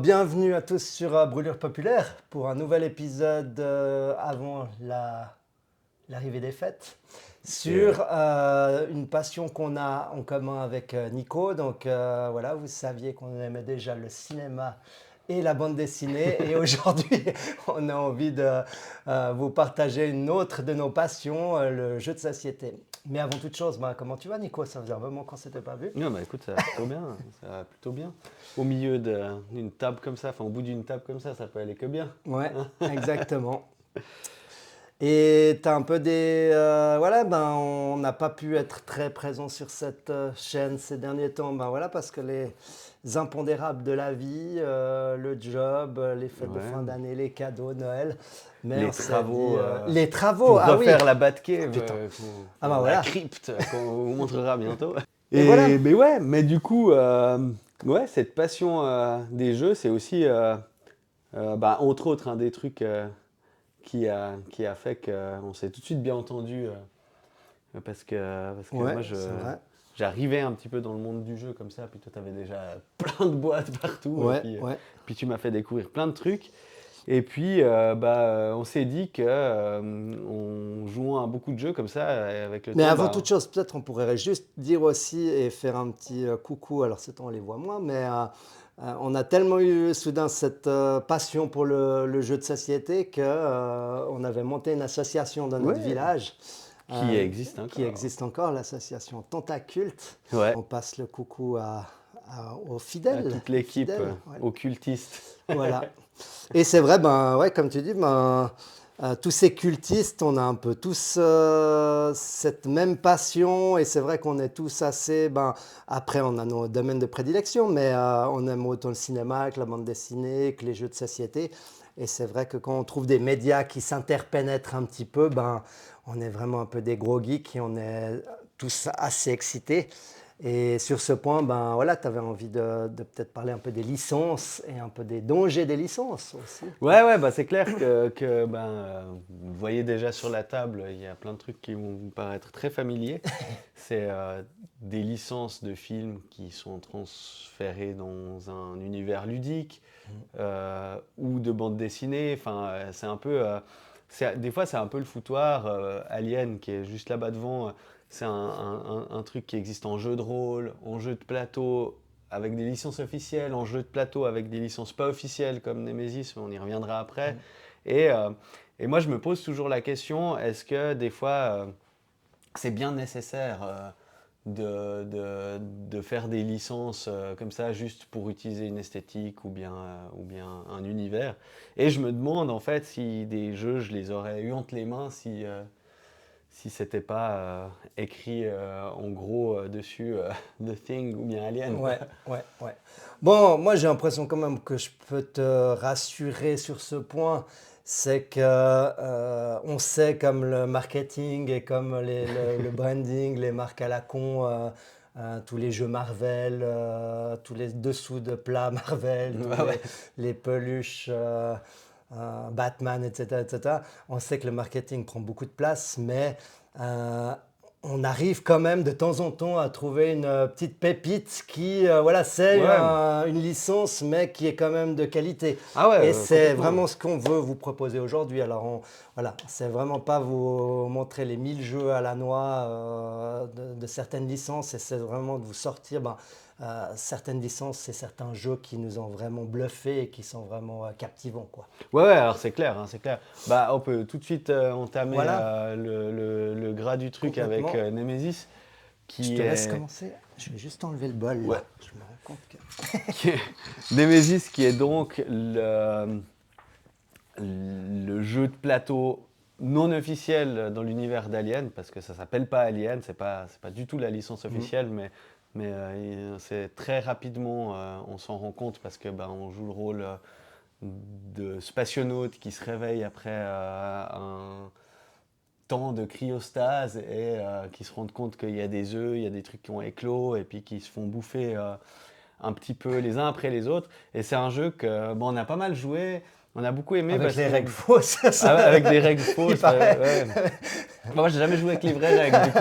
bienvenue à tous sur Brûlure Populaire pour un nouvel épisode avant l'arrivée des fêtes sur une passion qu'on a en commun avec Nico. Donc voilà, vous saviez qu'on aimait déjà le cinéma et la bande dessinée et aujourd'hui on a envie de vous partager une autre de nos passions, le jeu de société. Mais avant toute chose, comment tu vas Nico? Ça faisait un moment qu'on ne s'était pas vu. Non, bah écoute, ça va plutôt bien, ça va plutôt bien. Au milieu d'une table comme ça, enfin au bout d'une table comme ça peut aller que bien. Ouais, exactement. Et tu as un peu des... on n'a pas pu être très présent sur cette chaîne ces derniers temps, voilà, parce que les impondérables de la vie, le job, les fêtes de fin d'année, les cadeaux, Noël. Mais les on s'est travaux, dit, les travaux, pour ah oui. refaire la Batcave, Putain. la voilà. crypte qu'on vous montrera bientôt. Et voilà. Mais ouais, mais du coup, ouais, cette passion des jeux, c'est aussi, entre autres, un des trucs qui a fait qu'on s'est tout de suite bien entendu, parce que Ouais, moi, c'est vrai. j'arrivais un petit peu dans le monde du jeu comme ça, puis toi, tu avais déjà plein de boîtes partout, Ouais, et ouais. puis tu m'as fait découvrir plein de trucs. Et puis, on s'est dit qu'en jouant à beaucoup de jeux comme ça, avec le Mais temps... avant toute chose, peut-être on pourrait juste dire aussi et faire un petit coucou, alors c'est temps on les voit moins, mais on a tellement eu soudain cette passion pour le jeu de société qu'on avait monté une association dans notre Ouais. village. Qui existe encore. Qui existe encore, l'association Tentaculte. Ouais. On passe le coucou aux fidèles. À toute l'équipe, ouais. aux cultistes. Voilà. Et c'est vrai, ouais, comme tu dis, tous ces cultistes, on a un peu tous cette même passion et c'est vrai qu'on est tous assez... après, on a nos domaines de prédilection, mais on aime autant le cinéma que la bande dessinée, que les jeux de société. Et c'est vrai que quand on trouve des médias qui s'interpénètrent un petit peu, on est vraiment un peu des gros geeks et on est tous assez excités. Et sur ce point, voilà, tu avais envie de peut-être parler un peu des licences et un peu des dangers des licences aussi. Ouais, c'est clair que vous voyez déjà sur la table, il y a plein de trucs qui vont vous paraître très familiers. C'est des licences de films qui sont transférées dans un univers ludique ou de bande dessinée. Enfin, c'est un peu... des fois, c'est un peu le foutoir. Alien, qui est juste là-bas devant, c'est un truc qui existe en jeu de rôle, en jeu de plateau, avec des licences officielles, en jeu de plateau avec des licences pas officielles comme Nemesis, on y reviendra après. Et moi, je me pose toujours la question, est-ce que des fois, c'est bien nécessaire de faire des licences comme ça juste pour utiliser une esthétique ou bien un univers? Et je me demande en fait si des jeux, je les aurais eu entre les mains si c'était pas écrit en gros dessus The Thing ou bien Alien. Ouais. Bon, moi j'ai l'impression quand même que je peux te rassurer sur ce point. C'est que on sait comme le marketing et comme le branding, les marques à la con, tous les jeux Marvel, tous les dessous de plats Marvel, les peluches Batman, etc. On sait que le marketing prend beaucoup de place, mais on arrive quand même de temps en temps à trouver une petite pépite qui, c'est une licence, mais qui est quand même de qualité. Et c'est vraiment ce qu'on veut vous proposer aujourd'hui. Alors, c'est vraiment pas vous montrer les 1000 jeux à la noix de certaines licences, et c'est vraiment de vous sortir certaines licences et certains jeux qui nous ont vraiment bluffé et qui sont vraiment captivants, quoi. Ouais, alors c'est clair, c'est clair. On peut tout de suite entamer le gras du truc avec Nemesis. Je te laisse commencer. Je vais juste enlever le bol. Ouais. Là. Je me rends compte que... Nemesis qui est donc le jeu de plateau non officiel dans l'univers d'Alien, parce que ça s'appelle pas Alien, c'est pas du tout la licence officielle, mais c'est très rapidement, on s'en rend compte parce que on joue le rôle de spationautes qui se réveillent après un temps de cryostase et qui se rendent compte qu'il y a des œufs, il y a des trucs qui ont éclos et puis qui se font bouffer un petit peu les uns après les autres. Et c'est un jeu que on a pas mal joué, on a beaucoup aimé. Avec les règles fausses. Avec des règles fausses. Ouais. Moi, j'ai jamais joué avec les vraies règles du coup.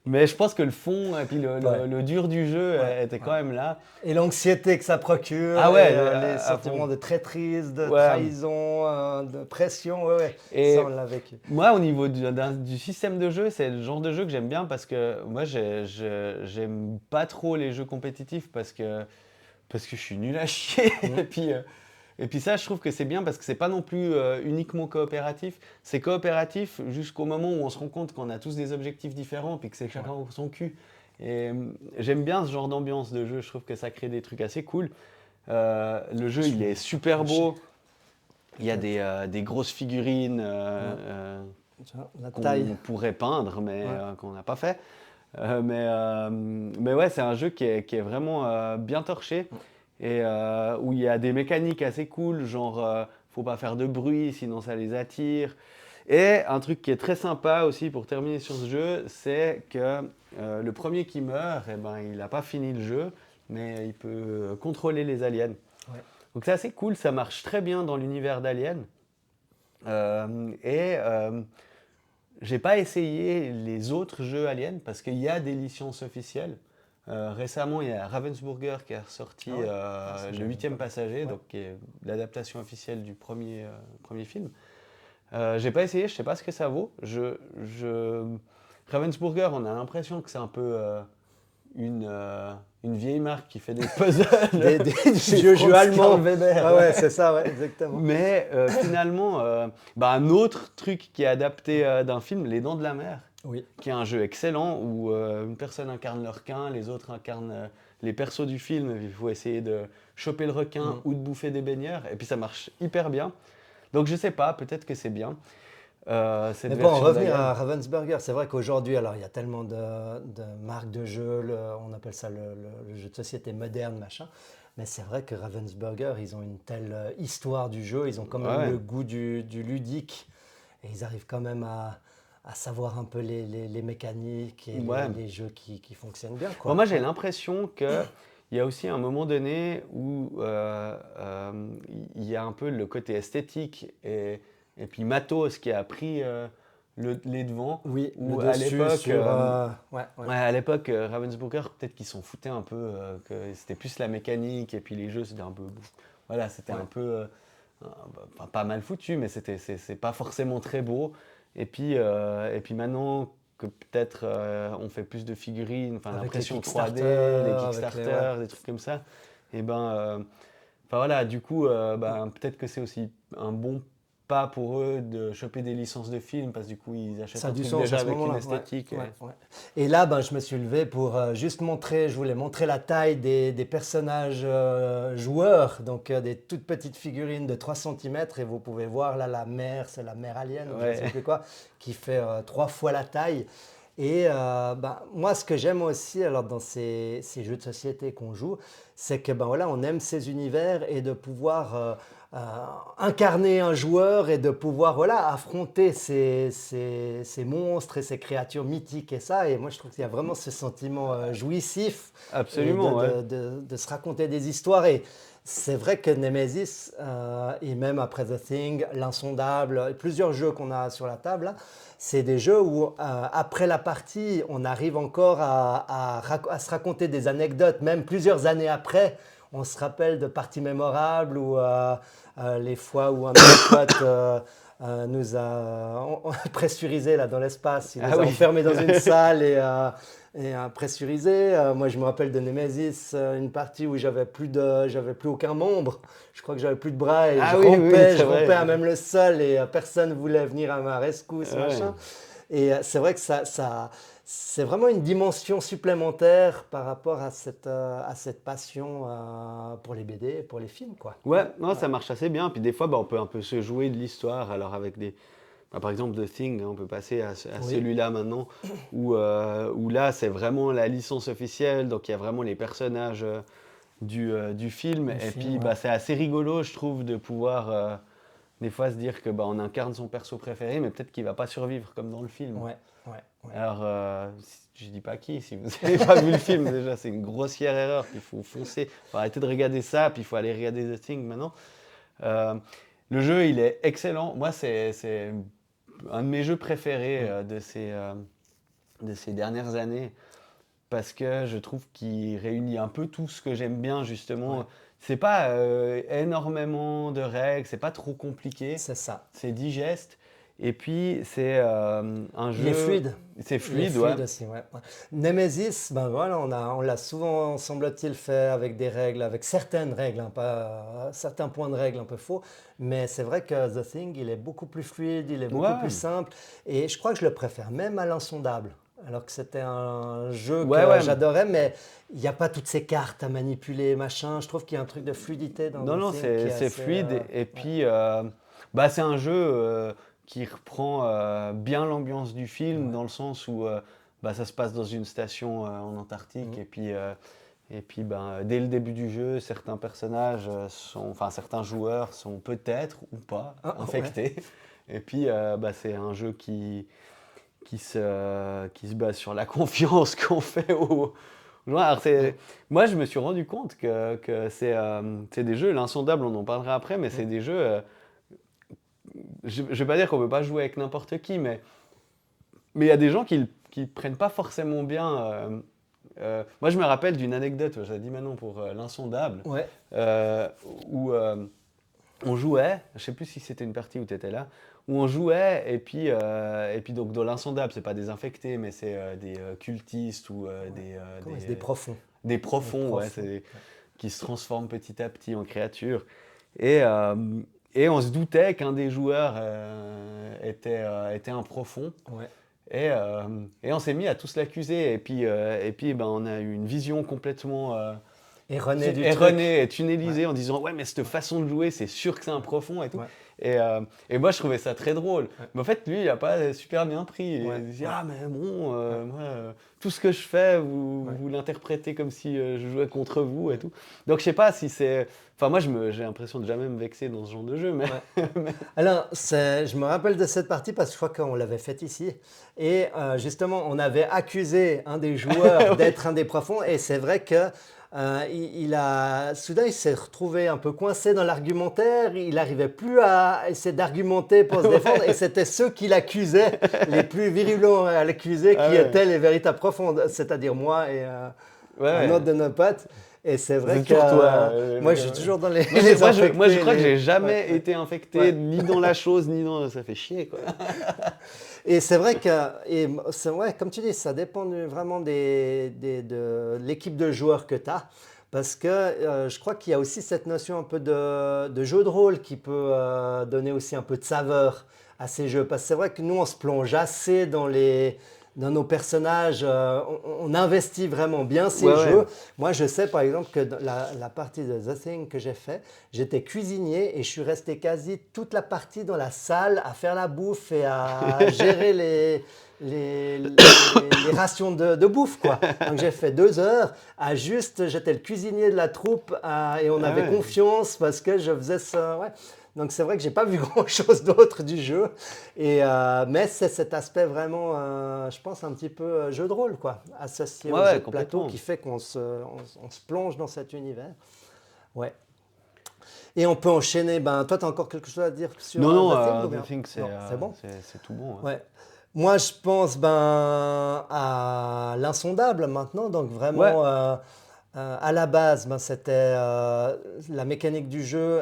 Mais je pense que le fond et puis Ouais. le dur du jeu Ouais, était quand ouais. même là. Et l'anxiété que ça procure, Ah ouais, et les à fond. sentiments de traîtrise, de Ouais. trahison, de pression, ouais, ouais, ça Et on l'a vécu. moi, au niveau du système de jeu, c'est le genre de jeu que j'aime bien parce que moi, j'aime pas trop les jeux compétitifs parce que je suis nul à chier. Mm. Et puis ça, je trouve que c'est bien parce que c'est pas non plus uniquement coopératif. C'est coopératif jusqu'au moment où on se rend compte qu'on a tous des objectifs différents puis que c'est chacun pour son cul. Et j'aime bien ce genre d'ambiance de jeu. Je trouve que ça crée des trucs assez cool. Le jeu, il est super Tranché, beau. Il y a peut-être. des grosses figurines Ouais. Tu vois, la taille. qu'on pourrait peindre, mais Ouais. qu'on n'a pas fait. Mais ouais, c'est un jeu qui est vraiment bien torché et où il y a des mécaniques assez cool, genre faut pas faire de bruit sinon ça les attire. Et un truc qui est très sympa aussi pour terminer sur ce jeu, c'est que le premier qui meurt, eh ben, il n'a pas fini le jeu, mais il peut contrôler les aliens. Ouais. Donc c'est assez cool, ça marche très bien dans l'univers d'Alien. Et j'ai pas essayé les autres jeux Alien parce qu'il y a des licences officielles. Récemment, il y a Ravensburger qui a ressorti Ah ouais? Ah, ça, Le j'avais Huitième pas. Passager, Ouais. donc qui est l'adaptation officielle du premier film. J'ai pas essayé, je sais pas ce que ça vaut. Ravensburger, on a l'impression que c'est un peu une, euh, une vieille marque qui fait des puzzles. Des chez vieux jeux Franz Karl allemands. Weber. Ah ouais, c'est ça, ouais, exactement. Mais finalement, bah, un autre truc qui est adapté d'un film, Les Dents de la Mer, Oui. qui est un jeu excellent où une personne incarne le requin, les autres incarnent les persos du film. Il faut essayer de choper le requin Mm. ou de bouffer des baigneurs. Et puis ça marche hyper bien. Donc je sais pas, peut-être que c'est bien, cette Mais pour en version revenir d'Alien. à Ravensburger, c'est vrai qu'aujourd'hui, alors il y a tellement de marques de jeux, on appelle ça le jeu de société moderne, machin. Mais c'est vrai que Ravensburger, ils ont une telle histoire du jeu, ils ont quand même Ouais, le goût du ludique, et ils arrivent quand même à savoir un peu les mécaniques et ouais. les jeux qui fonctionnent bien, Bon, quoi. moi j'ai Ouais. l'impression que il y a aussi un moment donné où il y a un peu le côté esthétique et puis matos qui a pris les devants. Oui, le Où à dessus l'époque, sur... ouais, ouais. ouais, à l'époque Ravensburger, peut-être qu'ils s'en foutaient un peu, que c'était plus la mécanique et puis les jeux c'était un peu, voilà, c'était Ouais. un peu, enfin, pas mal foutu, mais c'est pas forcément très beau. Et puis maintenant que peut-être on fait plus de figurines, enfin Avec les l'impression Kickstarter, 3D, les avec les... Ouais. Kickstarter, des trucs comme ça, et ben, enfin voilà, du coup, ben, peut-être que c'est aussi un bon pas pour eux de choper des licences de films parce que du coup ils achètent Ça a un du truc sens à déjà ce avec une moment-là. Ouais, esthétique. ouais, ouais. Et là, ben, je me suis levé pour juste montrer, je voulais montrer la taille des personnages joueurs, donc des toutes petites figurines de 3 cm. Et vous pouvez voir là la mère, c'est la mère alien, ou je ne sais Ouais. plus quoi, qui fait 3 fois la taille. Et ben, moi, ce que j'aime aussi alors, dans ces jeux de société qu'on joue, c'est que ben, voilà, on aime ces univers et de pouvoir euh, incarner un joueur et de pouvoir voilà, affronter ces monstres et ces créatures mythiques et ça. Et moi, je trouve qu'il y a vraiment ce sentiment jouissif et Absolument, ouais. de se raconter des histoires. Et c'est vrai que Nemesis, et même après The Thing, L'Insondable, et plusieurs jeux qu'on a sur la table, là, c'est des jeux où, après la partie, on arrive encore à se raconter des anecdotes, même plusieurs années après. On se rappelle de parties mémorables ou les fois où un de nos potes nous a pressurisé là, dans l'espace. Il Ah nous a oui. enfermés dans une salle et pressurisé. Moi, je me rappelle de Nemesis, une partie où j'avais plus aucun membre. Je crois que j'avais plus de bras et Ah oui, oui, je c'est rampais vrai. à même le sol et personne voulait venir à ma rescousse, Ouais. machin. Et c'est vrai que c'est vraiment une dimension supplémentaire par rapport à cette passion pour les BD et pour les films, quoi. Ouais, Ouais, non, ouais. ça marche assez bien. Puis des fois, bah, on peut un peu se jouer de l'histoire. Alors avec bah, par exemple The Thing, hein, on peut passer à Oui, celui-là maintenant, où là, c'est vraiment la licence officielle. Donc il y a vraiment les personnages du film. du Et film, puis ouais. bah, c'est assez rigolo, je trouve, de pouvoir des fois se dire que bah, on incarne son perso préféré, mais peut-être qu'il va pas survivre comme dans le film. Ouais, ouais, ouais. Alors, je dis pas qui, si vous n'avez pas vu le film déjà, c'est une grossière erreur, puis il faut foncer, faut arrêter de regarder ça, puis il faut aller regarder The Thing maintenant. Euh, le jeu, il est excellent. Moi, c'est un de mes jeux préférés Mm. de ces dernières années parce que je trouve qu'il réunit un peu tout ce que j'aime bien Ouais, justement. C'est pas énormément de règles, c'est pas trop compliqué, c'est ça. c'est digeste. Et puis c'est un Il est jeu, fluide. c'est Il est fluide, ouais. fluide aussi, ouais. Ouais. Nemesis, ben voilà, on l'a souvent, semble-t-il, fait avec des règles, avec certaines règles, hein, pas certains points de règles un peu faux, mais c'est vrai que The Thing, il est beaucoup plus fluide, il est beaucoup plus Ouais, simple, et je crois que je le préfère même à l'Insondable, alors que c'était un jeu ouais, que ouais. j'adorais, mais il n'y a pas toutes ces cartes à manipuler, machin. Je trouve qu'il y a un truc de fluidité dans Non, The non, Thing qui est c'est assez... fluide. Et ouais. puis, bah, c'est un jeu qui reprend bien l'ambiance du film, Ouais. dans le sens où bah, ça se passe dans une station en Antarctique. Mhm. Et puis ben, dès le début du jeu, certains personnages enfin certains joueurs sont peut-être ou pas Ah, ouais. infectés. Et puis, bah, c'est un jeu qui se base sur la confiance qu'on fait aux joueurs. Alors, Mhm. moi, je me suis rendu compte que c'est des jeux, l'insondable, on en parlera après, mais c'est Mhm. des jeux, je ne vais pas dire qu'on ne peut pas jouer avec n'importe qui, mais il y a des gens qui prennent pas forcément bien. Moi, je me rappelle d'une anecdote, j'ai dit maintenant pour l'insondable, Ouais. euh, où on jouait, je sais plus si c'était une partie où tu étais là, où on jouait et puis donc dans l'insondable, c'est pas des infectés, mais c'est des cultistes ou Ouais. Comment c'est des profonds. des Des profonds, ouais, profonds. Ouais. qui se transforment petit à petit en créatures. Et, euh, et on se doutait qu'un des joueurs était un profond. Ouais. Et, euh, et on s'est mis à tous l'accuser. Et puis ben, on a eu une vision complètement Erroné du truc. erronée et Ouais. tunnélisée en disant ouais mais cette Ouais. façon de jouer c'est sûr que c'est un Ouais. profond et tout. Ouais. Et moi je trouvais ça très drôle. Ouais. Mais en fait lui il a pas super bien pris. Ouais. Il dit Ouais. ah mais bon Ouais. moi tout ce que je fais Ouais. vous l'interprétez comme si je jouais contre vous et Mm. tout. Donc je sais pas si c'est. Enfin moi j'ai l'impression de jamais me vexer dans ce genre de jeu mais. Ouais. Alors, je me rappelle de cette partie parce que je crois qu'on l'avait faite ici. Et justement, on avait accusé un des joueurs Oui. d'être un des profonds. Et c'est vrai que soudain, il s'est retrouvé un peu coincé dans l'argumentaire. Il n'arrivait plus à essayer d'argumenter pour se défendre. Et Ouais. c'était ceux qui l'accusaient, les plus virulents à l'accuser, Ah qui ouais. étaient les véritables profonds, c'est-à-dire moi et Ouais, un autre ouais. de nos potes. Et c'est vrai C'est que toujours toi. moi, je suis toujours dans les, Moi, les moi, je infectés. crois que j'ai Ouais, jamais ouais, été infecté, ouais. ni dans la chose, ni dans. Ça fait chier, quoi. Et c'est vrai que, ouais, comme tu dis, ça dépend vraiment de l'équipe de joueurs que tu as. Parce que je crois qu'il y a aussi cette notion un peu de jeu de rôle qui peut donner aussi un peu de saveur à ces jeux. Parce que c'est vrai que nous, on se plonge assez dans nos personnages, on investit vraiment bien Ouais, ces ouais. jeux. Moi, je sais par exemple que dans la partie de The Thing que j'ai fait, j'étais cuisinier et je suis resté quasi toute la partie dans la salle à faire la bouffe et à gérer les rations de bouffe, quoi. Donc j'ai fait 2 heures à juste, j'étais le cuisinier de la troupe et on Ah avait ouais. confiance parce que je faisais ça. Ouais. Donc c'est vrai que j'ai pas vu grand-chose d'autre du jeu, mais c'est cet aspect vraiment, je pense, un petit peu jeu de rôle, quoi, associé Ouais, au jeu ouais, de plateau complètement. qui fait on se plonge dans cet univers. Ouais. Et on peut enchaîner. Ben, toi, tu as encore quelque chose à dire sur Non, non, The Thing ou The bien? Thing, Non, c'est bon. c'est tout bon. Ouais, Ouais. Moi, je pense ben, à l'insondable maintenant. Donc, ouais, vraiment, à la base, ben, c'était la mécanique du jeu.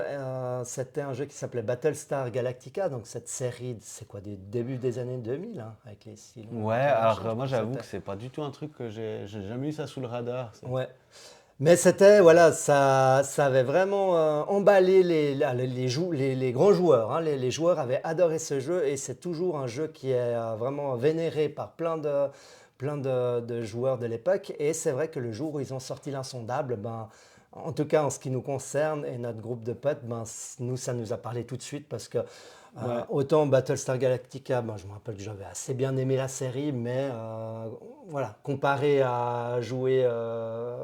C'était un jeu qui s'appelait Battlestar Galactica. Donc, cette série, c'est quoi, des débuts des années 2000, hein, avec les si ouais. longs Alors, machins, je moi, crois que j'avoue que c'était. c'est pas du tout un truc que j'ai jamais eu ça sous le radar. Ouais. Mais c'était, voilà, ça avait vraiment emballé les grands joueurs, hein. Les joueurs avaient adoré ce jeu et c'est toujours un jeu qui est vraiment vénéré par plein de joueurs de l'époque. Et c'est vrai que le jour où ils ont sorti l'Insondable, ben, en tout cas en ce qui nous concerne et notre groupe de potes, ben, nous, ça nous a parlé tout de suite parce que Ouais. autant Battlestar Galactica, ben, je me rappelle que j'avais assez bien aimé la série, mais voilà, comparé à jouer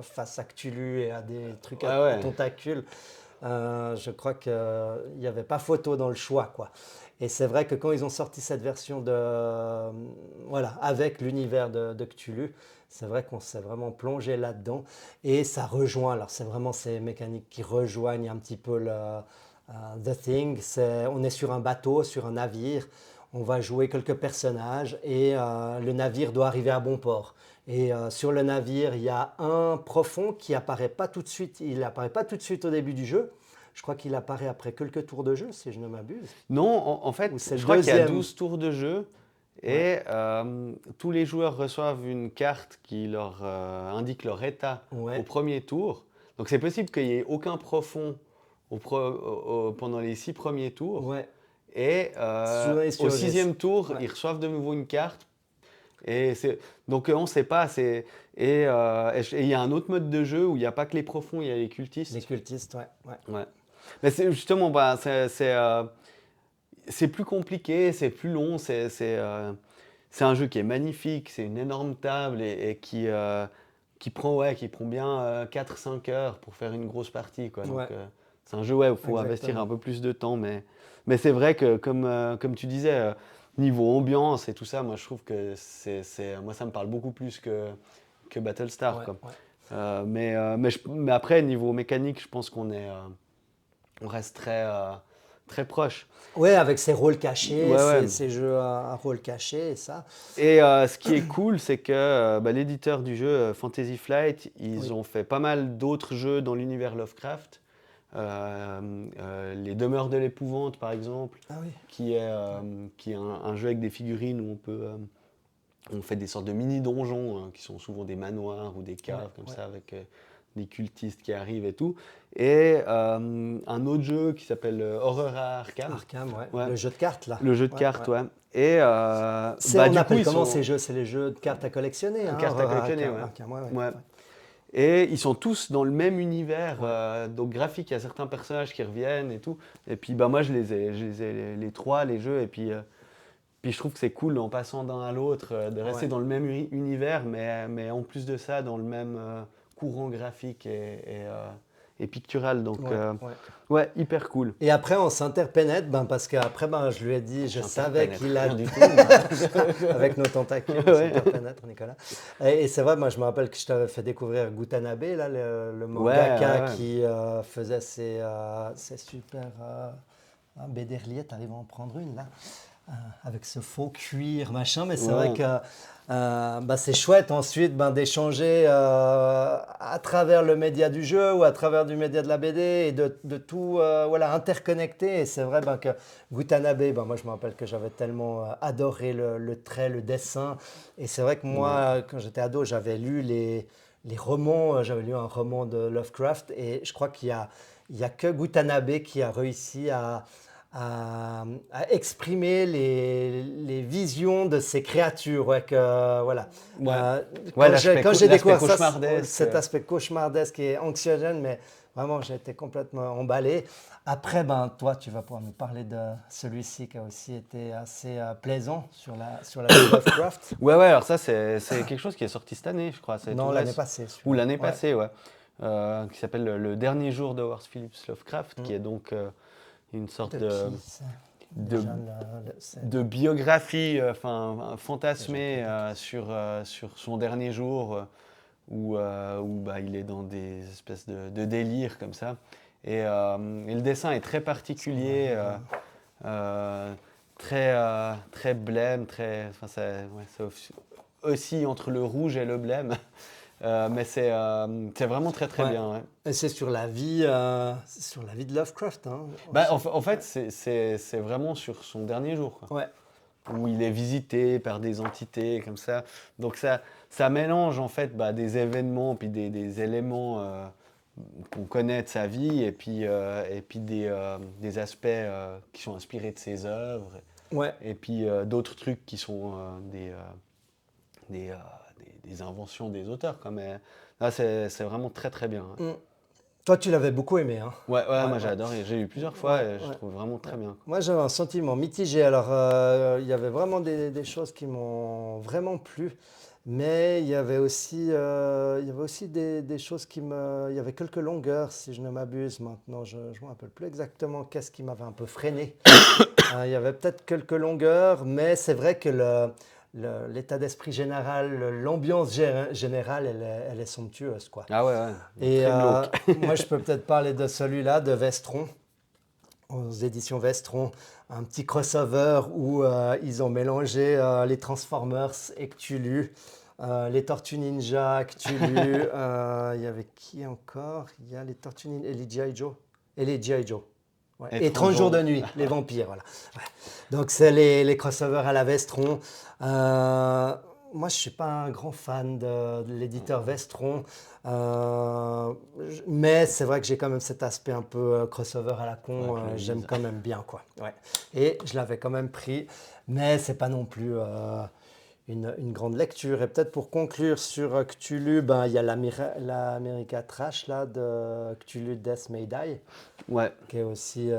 face à Cthulhu et à des trucs Ouais, à ouais. tentacules, je crois qu'il n'y avait pas photo dans le choix, quoi. Et c'est vrai que quand ils ont sorti cette version voilà, avec l'univers de Cthulhu, c'est vrai qu'on s'est vraiment plongé là-dedans. Et ça rejoint, alors c'est vraiment ces mécaniques qui rejoignent un petit peu The Thing. On est sur un bateau, sur un navire. on va jouer quelques personnages et le navire doit arriver à bon port. Et sur le navire, il y a un profond qui apparaît pas tout de suite. Il apparaît pas tout de suite au début du jeu. Je crois qu'il apparaît après quelques tours de jeu, si je ne m'abuse. Non, en Ou fait, c'est je le crois qu'il y a deuxième. 12 tours de jeu et tous les joueurs reçoivent une carte qui leur indique leur état Ouais. au premier tour. Donc c'est possible qu'il n'y ait aucun profond pendant les 6 premiers tours. Ouais. Et Souvent, ils au surgissent. 6e tour, Ouais. ils reçoivent de nouveau une carte. Donc on ne sait pas. Et il y a un autre mode de jeu où il n'y a pas que les profonds, il y a les cultistes. Les cultistes, ouais. Ouais. Mais justement, c'est plus compliqué, c'est plus long, c'est un jeu qui est magnifique, c'est une énorme table et qui prend bien 4-5 heures pour faire une grosse partie, quoi. Donc, Ouais. c'est un jeu où il faut Exactement. investir un peu plus de temps, mais c'est vrai que, comme tu disais, niveau ambiance et tout ça, moi je trouve que moi ça me parle beaucoup plus que Battlestar, Ouais, quoi. ouais. Mais après, niveau mécanique, je pense on reste très proche. Ouais, avec ses rôles cachés, Ouais. ces jeux à rôles cachés et ça. Et ce qui est cool, c'est que l'éditeur du jeu, Fantasy Flight, ils ont fait pas mal d'autres jeux dans l'univers Lovecraft. Les Demeures de l'épouvante, par exemple, Ah oui. qui est un jeu avec des figurines où on fait des sortes de mini-donjons, qui sont souvent des manoirs ou des caves, comme ça, avec des cultistes qui arrivent et tout. Et un autre jeu qui s'appelle Horror à Arkham. Arkham, ouais. Ouais. Le jeu de cartes, là. Le jeu de cartes, ouais. Et On du appelle coup, comment ces jeux? C'est les jeux de cartes à collectionner, hein, cartes à Horror collectionner, Arkham, ouais. Arkham, ouais. Ouais. Et ils sont tous dans le même univers, donc graphique, il y a certains personnages qui reviennent et tout. Et puis moi je les ai les trois, les jeux, et puis je trouve que c'est cool en passant d'un à l'autre, de rester dans le même univers, mais en plus de ça, dans le même courant graphique et pictural. Donc hyper cool. Et après, on s'interpénètre, parce qu'après, je lui ai dit, je savais qu'il a... Rien du tout. Avec nos tentacules, on s'interpénètre, Nicolas. Et c'est vrai, moi, je me rappelle que je t'avais fait découvrir Gutanabe, là, le mangaka qui faisait ces super BD reliés. T'arrives à en prendre une, là, avec ce faux cuir, machin. Mais c'est vrai que c'est chouette ensuite d'échanger à travers le média du jeu ou à travers du média de la BD et de tout interconnecter. Et c'est vrai que Gutanabe, moi je me rappelle que j'avais tellement adoré le trait, le dessin. Et c'est vrai que moi, quand j'étais ado, j'avais lu les romans, j'avais lu un roman de Lovecraft et je crois qu'il y a que Gutanabe qui a réussi à exprimer les visions de ces créatures. Quand j'ai découvert cet aspect cauchemardesque et anxiogène, mais vraiment j'ai été complètement emballé. Après, toi, tu vas pouvoir nous parler de celui-ci qui a aussi été assez plaisant sur la Lovecraft. Ouais, alors ça, c'est quelque chose qui est sorti cette année, je crois. Non, l'année passée. Ou l'année passée, qui s'appelle Le Dernier jour de Howard Phillips Lovecraft, qui est donc une sorte de biographie fantasmée sur son dernier jour où il est dans des espèces de délires comme ça. Et le dessin est très particulier, très blême, c'est aussi entre le rouge et le blême. Mais c'est vraiment très bien. Ouais. Et c'est sur la vie de Lovecraft. Hein, en fait, c'est vraiment sur son dernier jour. Quoi. Ouais. Où il est visité par des entités comme ça. Donc ça mélange en fait des événements puis des éléments qu'on connaît de sa vie et puis des aspects qui sont inspirés de ses œuvres. Ouais. Et puis d'autres trucs qui sont des inventions des auteurs. Quoi. Mais là, c'est vraiment très bien. Hein. Toi, tu l'avais beaucoup aimé. Hein. Ouais, moi j'ai adoré. J'ai eu plusieurs fois et je trouve vraiment très bien. Quoi. Moi, j'avais un sentiment mitigé. Alors, il y avait vraiment des choses qui m'ont vraiment plu. Mais il y avait aussi des choses qui me... Il y avait quelques longueurs, si je ne m'abuse. Maintenant, je ne me rappelle plus exactement qu'est-ce qui m'avait un peu freiné. Il y avait peut-être quelques longueurs, mais c'est vrai que l'état d'esprit général, l'ambiance générale, elle est somptueuse, quoi. Ah ouais. Et moi, je peux peut-être parler de celui-là, de Vestron, aux éditions Vestron un petit crossover où ils ont mélangé les Transformers et Cthulhu, les Tortues Ninja, Cthulhu. Il y avait qui encore? Il y a les Tortues Ninja et les G.I. Joe. Et les G.I. Joe. Ouais. Et 30 jours de nuit, les vampires, voilà. Ouais. Donc c'est les crossovers à la Vestron. Moi, je ne suis pas un grand fan de l'éditeur Vestron, mais c'est vrai que j'ai quand même cet aspect un peu crossover à la con. J'aime quand même bien, quoi. Ouais. Et je l'avais quand même pris, mais c'est pas non plus une grande lecture. Et peut-être pour conclure sur Cthulhu, ben, il y a l'America Trash là, de Cthulhu Death May Die, Ouais. qui est aussi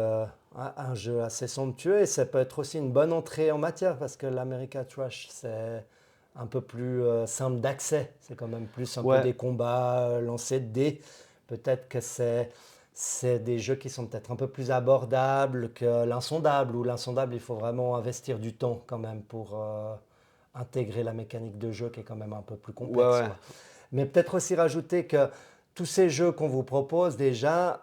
un jeu assez somptueux. Et ça peut être aussi une bonne entrée en matière, parce que l'America Trash, c'est un peu plus simple d'accès. C'est quand même plus un peu Ouais. des combats lancés de dés. Peut-être que c'est des jeux qui sont peut-être un peu plus abordables que l'insondable. Ou l'insondable, il faut vraiment investir du temps quand même pour intégrer la mécanique de jeu qui est quand même un peu plus Ouais, complexe, ouais. quoi. Mais peut-être aussi rajouter que tous ces jeux qu'on vous propose déjà,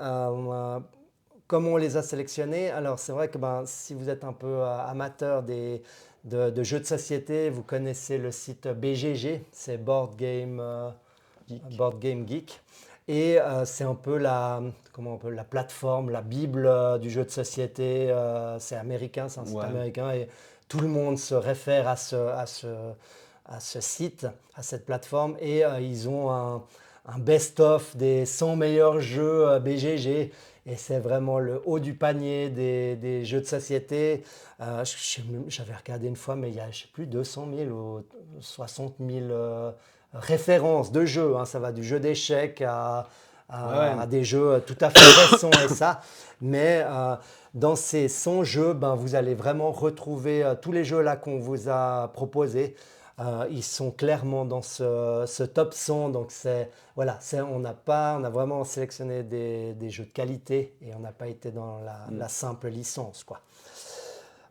comme on les a sélectionnés, alors c'est vrai que ben, si vous êtes un peu amateur de jeux de société, vous connaissez le site BGG, c'est Board Game Geek. Et c'est un peu la plateforme, la bible du jeu de société. C'est américain, c'est un site Ouais. américain et tout le monde se réfère à ce site, à cette plateforme. Et ils ont un best-of des 100 meilleurs jeux BGG. Et c'est vraiment le haut du panier des jeux de société. J'avais regardé une fois, mais il y a, je sais plus, 200 000 ou 60 000 références de jeux. Hein. Ça va du jeu d'échecs Ouais. à des jeux tout à fait récents et ça. Mais dans ces 100 jeux, ben, vous allez vraiment retrouver tous les jeux là qu'on vous a proposés. Ils sont clairement dans ce top 100. Donc voilà, on a vraiment sélectionné des jeux de qualité et on n'a pas été dans la simple licence, quoi.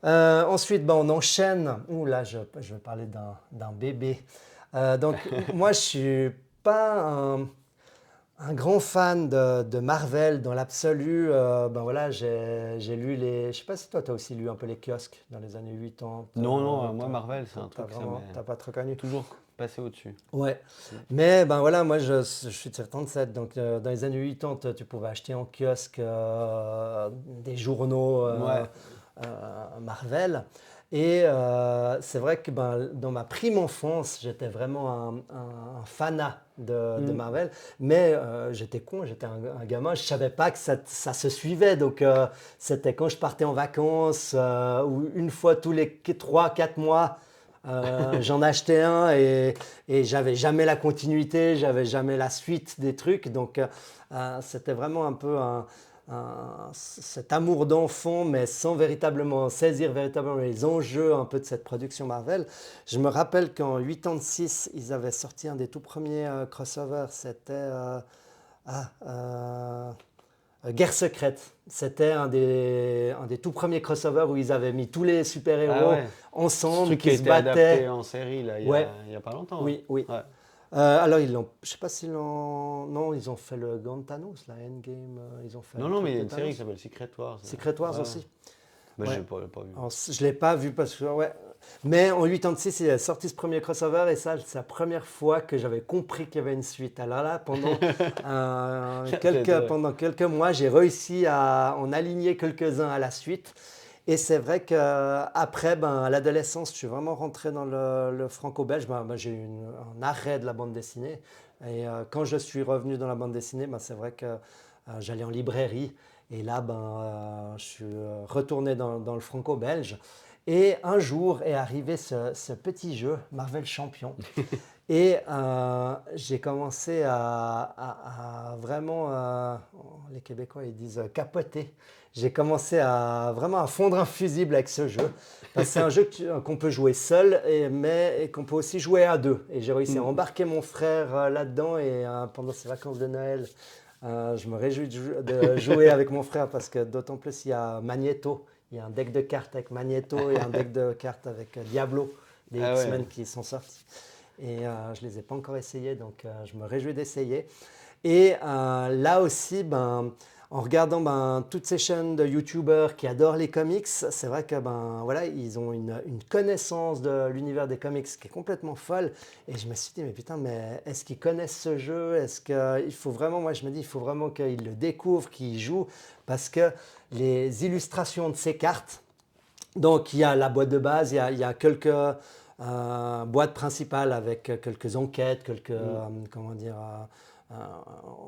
Ensuite, ben, on enchaîne. Ouh là, je vais parler d'un bébé. Donc, moi, je suis pas un grand fan de Marvel dans l'absolu. Ben voilà, j'ai lu les. Je sais pas si toi, tu as aussi lu un peu les kiosques dans les années 80. Non, non, moi, Marvel, c'est un truc, ça T'as m'est pas trop connu. toujours passé au-dessus. Ouais, mais ben voilà, moi je suis de 77, donc dans les années 80, tu pouvais acheter en kiosque des journaux Ouais. Marvel. Et c'est vrai que ben, dans ma prime enfance, j'étais vraiment un fanat de Mm. Marvel, mais j'étais con, j'étais un gamin, je savais pas que ça se suivait, donc c'était quand je partais en vacances, ou une fois tous les 3-4 mois. J'en achetais un et j'avais jamais la continuité, j'avais jamais la suite des trucs. Donc c'était vraiment un peu cet amour d'enfant, mais sans véritablement saisir véritablement les enjeux un peu de cette production Marvel. Je me rappelle qu'en 86, ils avaient sorti un des tout premiers crossovers. C'était ah, euh, Guerre secrète. C'était un des tout premiers crossovers où ils avaient mis tous les Ah super-héros ouais. Ce ensemble, truc qui a qui se été adapté battaient. en série, là, Ouais, il y a pas longtemps. oui, oui. Ouais. Alors, je sais pas s'ils l'ont. Non, ils ont fait le Gant Thanos, la Endgame. Ils ont fait Non, le non, truc mais il y de a une série qui Thanos. s'appelle Secret Wars. Secret Wars Ouais. aussi. Bah, Ouais. j'ai pas vu. Alors, je l'ai pas vu parce que. Ouais. Mais en 86, il a sorti ce premier crossover et ça, c'est la première fois que j'avais compris qu'il y avait une suite. Alors là, pendant quelques mois, j'ai réussi à en aligner quelques-uns à la suite. Et c'est vrai qu'après, ben, à l'adolescence, je suis vraiment rentré dans le franco-belge. J'ai eu un arrêt de la bande dessinée. Et quand je suis revenu dans la bande dessinée, ben, c'est vrai que j'allais en librairie. Et là, ben, je suis retourné dans le franco-belge. Et un jour est arrivé ce petit jeu, Marvel Champion. Et j'ai commencé à vraiment, les Québécois ils disent capoter. J'ai commencé à vraiment à fondre un fusible avec ce jeu. Parce que c'est un jeu qu'on peut jouer seul, et qu'on peut aussi jouer à deux. Et j'ai réussi à Mm. embarquer mon frère là-dedans. Et pendant ces vacances de Noël, je me réjouis de jouer avec mon frère parce que d'autant plus il y a Magneto. Il y a un deck de cartes avec Magneto et un deck de cartes avec Diablo, des Ah ouais. X-Men qui sont sortis. Et je ne les ai pas encore essayés, donc je me réjouis d'essayer. Et là aussi, ben, en regardant toutes ces chaînes de YouTubers qui adorent les comics, c'est vrai que voilà, ils ont une connaissance de l'univers des comics qui est complètement folle. Et je me suis dit, mais putain, mais est-ce qu'ils connaissent ce jeu? Est-ce qu'il faut vraiment, moi je me dis, il faut vraiment qu'ils le découvrent, qu'ils y jouent, parce que les illustrations de ces cartes, donc il y a la boîte de base, il y a quelques boîtes principales avec quelques enquêtes, comment dire,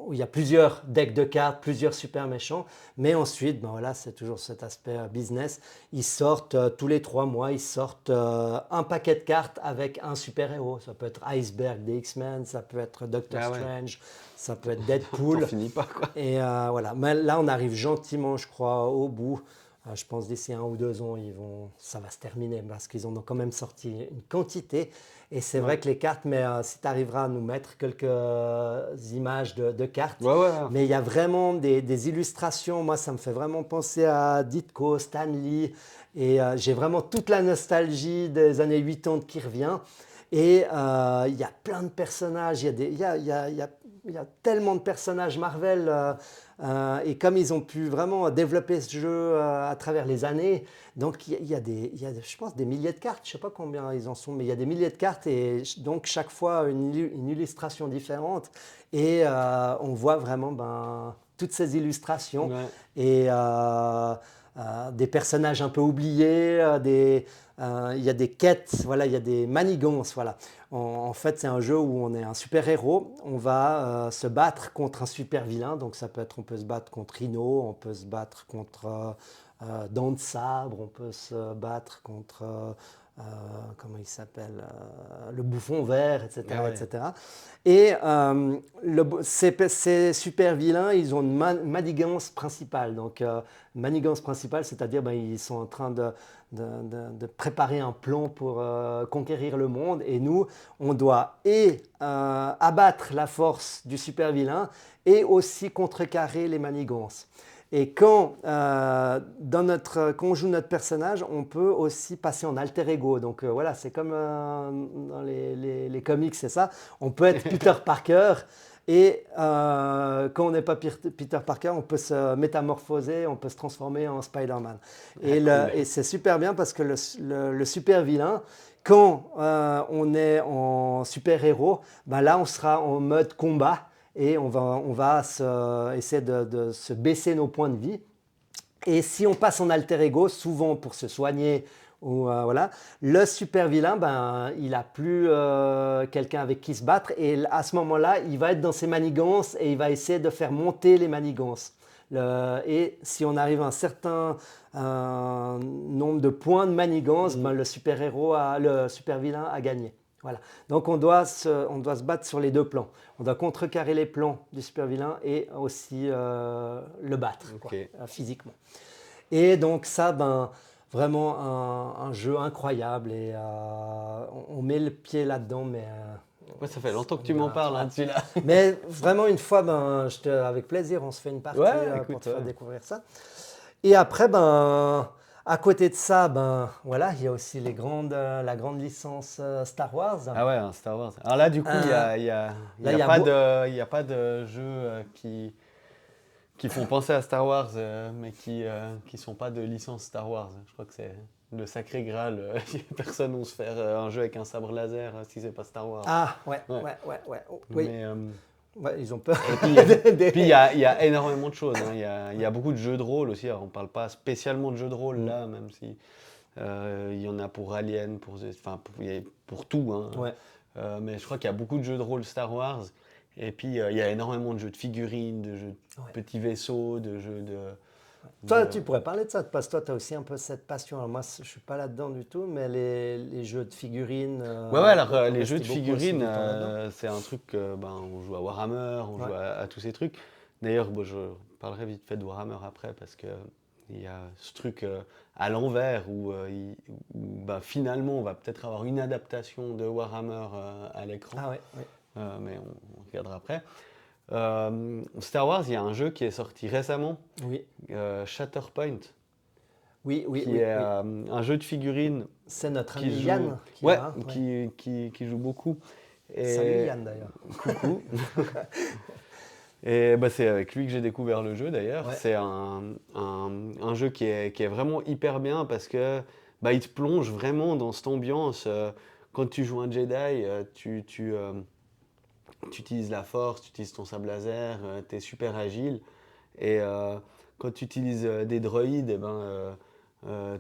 où il y a plusieurs decks de cartes, plusieurs super méchants. Mais ensuite, voilà, c'est toujours cet aspect business. Ils sortent tous les 3 mois, ils sortent un paquet de cartes avec un super-héros. Ça peut être Iceberg des X-Men, ça peut être Doctor Strange, ça peut être Deadpool. T'en finis pas, quoi. Et voilà, mais là on arrive gentiment, je crois, au bout. Je pense d'ici 1 ou 2 ans, ça va se terminer parce qu'ils en ont quand même sorti une quantité. Et c'est vrai que les cartes, mais si tu arriveras à nous mettre quelques images de cartes, mais il y a vraiment des illustrations. Moi, ça me fait vraiment penser à Ditko, Stan Lee. Et j'ai vraiment toute la nostalgie des années 80 qui revient. Et il y a plein de personnages, il y a tellement de personnages Marvel. Et comme ils ont pu vraiment développer ce jeu à travers les années, donc il y a, je pense, des milliers de cartes. Je ne sais pas combien ils en sont, mais il y a des milliers de cartes et donc chaque fois une illustration différente. Et on voit vraiment toutes ces illustrations et des personnages un peu oubliés, il y a des quêtes, voilà, il y a des manigances. Voilà. En fait, c'est un jeu où on est un super-héros. On va se battre contre un super-vilain. Donc, on peut se battre contre Rhino, on peut se battre contre Dents de Sabre, on peut se battre contre, comment il s'appelle, le Bouffon Vert, etc. etc. Et ces super-vilains, ils ont une manigance principale. Donc, manigance principale, c'est-à-dire ils sont en train de préparer un plan pour conquérir le monde. Et nous, on doit abattre la force du super-vilain et aussi contrecarrer les manigances. Et quand on joue notre personnage, on peut aussi passer en alter ego. Donc voilà, c'est comme dans les comics, c'est ça. On peut être Peter Parker. Et quand on n'est pas Peter Parker, on peut se métamorphoser, on peut se transformer en Spider-Man. Et c'est super bien parce que le super vilain, quand on est en super-héros, là on sera en mode combat et on va essayer de se baisser nos points de vie. Et si on passe en alter ego, souvent pour se soigner, voilà, le super vilain, il n'a plus quelqu'un avec qui se battre. Et à ce moment-là, il va être dans ses manigances et il va essayer de faire monter les manigances. Et si on arrive à un certain nombre de points de manigance, le super vilain a gagné. Voilà. Donc on doit se battre sur les 2 plans. On doit contrecarrer les plans du super vilain et aussi le battre physiquement. Et donc ça, vraiment un jeu incroyable et on met le pied là-dedans, mais ça fait longtemps que tu m'en parles, celui-là. Mais vraiment une fois, avec plaisir, on se fait une partie pour te faire découvrir ça. Et après, à côté de ça, voilà, il y a aussi la grande licence Star Wars. Ah ouais, Star Wars. Alors là, du coup, il n'y a pas de jeux qui font penser à Star Wars, mais qui ne sont pas de licence Star Wars. Je crois que c'est le sacré Graal. Personne n'ose faire un jeu avec un sabre laser si c'est pas Star Wars. Ah, ouais. Oui. Mais, ils ont peur. Et puis il y a énormément de choses. Il y a beaucoup de jeux de rôle aussi. Alors, on ne parle pas spécialement de jeux de rôle là, même si il y en a pour Alien, pour tout. Mais je crois qu'il y a beaucoup de jeux de rôle Star Wars. Et puis, il y a énormément de jeux de figurines, de jeux de petits vaisseaux, de jeux de... Toi, tu pourrais parler de ça, parce que toi, tu as aussi un peu cette passion. Alors moi, je ne suis pas là-dedans du tout, mais les jeux de figurines... alors les jeux de figurines, c'est un truc... on joue à Warhammer, on joue à tous ces trucs. D'ailleurs, je parlerai vite fait de Warhammer après, parce qu'il y a ce truc à l'envers où finalement, on va peut-être avoir une adaptation de Warhammer à l'écran. Ah ouais. Mais on regardera après. Star Wars, il y a un jeu qui est sorti récemment, Shatterpoint, qui est un jeu de figurines. C'est notre ami Yann qui joue beaucoup. Salut Yann d'ailleurs. Coucou. Et bah, c'est avec lui que j'ai découvert le jeu d'ailleurs. Ouais. C'est un jeu qui est vraiment hyper bien parce que bah, il te plonge vraiment dans cette ambiance. Quand tu joues un Jedi, tu utilises la force, tu utilises ton sable laser, tu es super agile. Et quand tu utilises des droïdes, eh ben,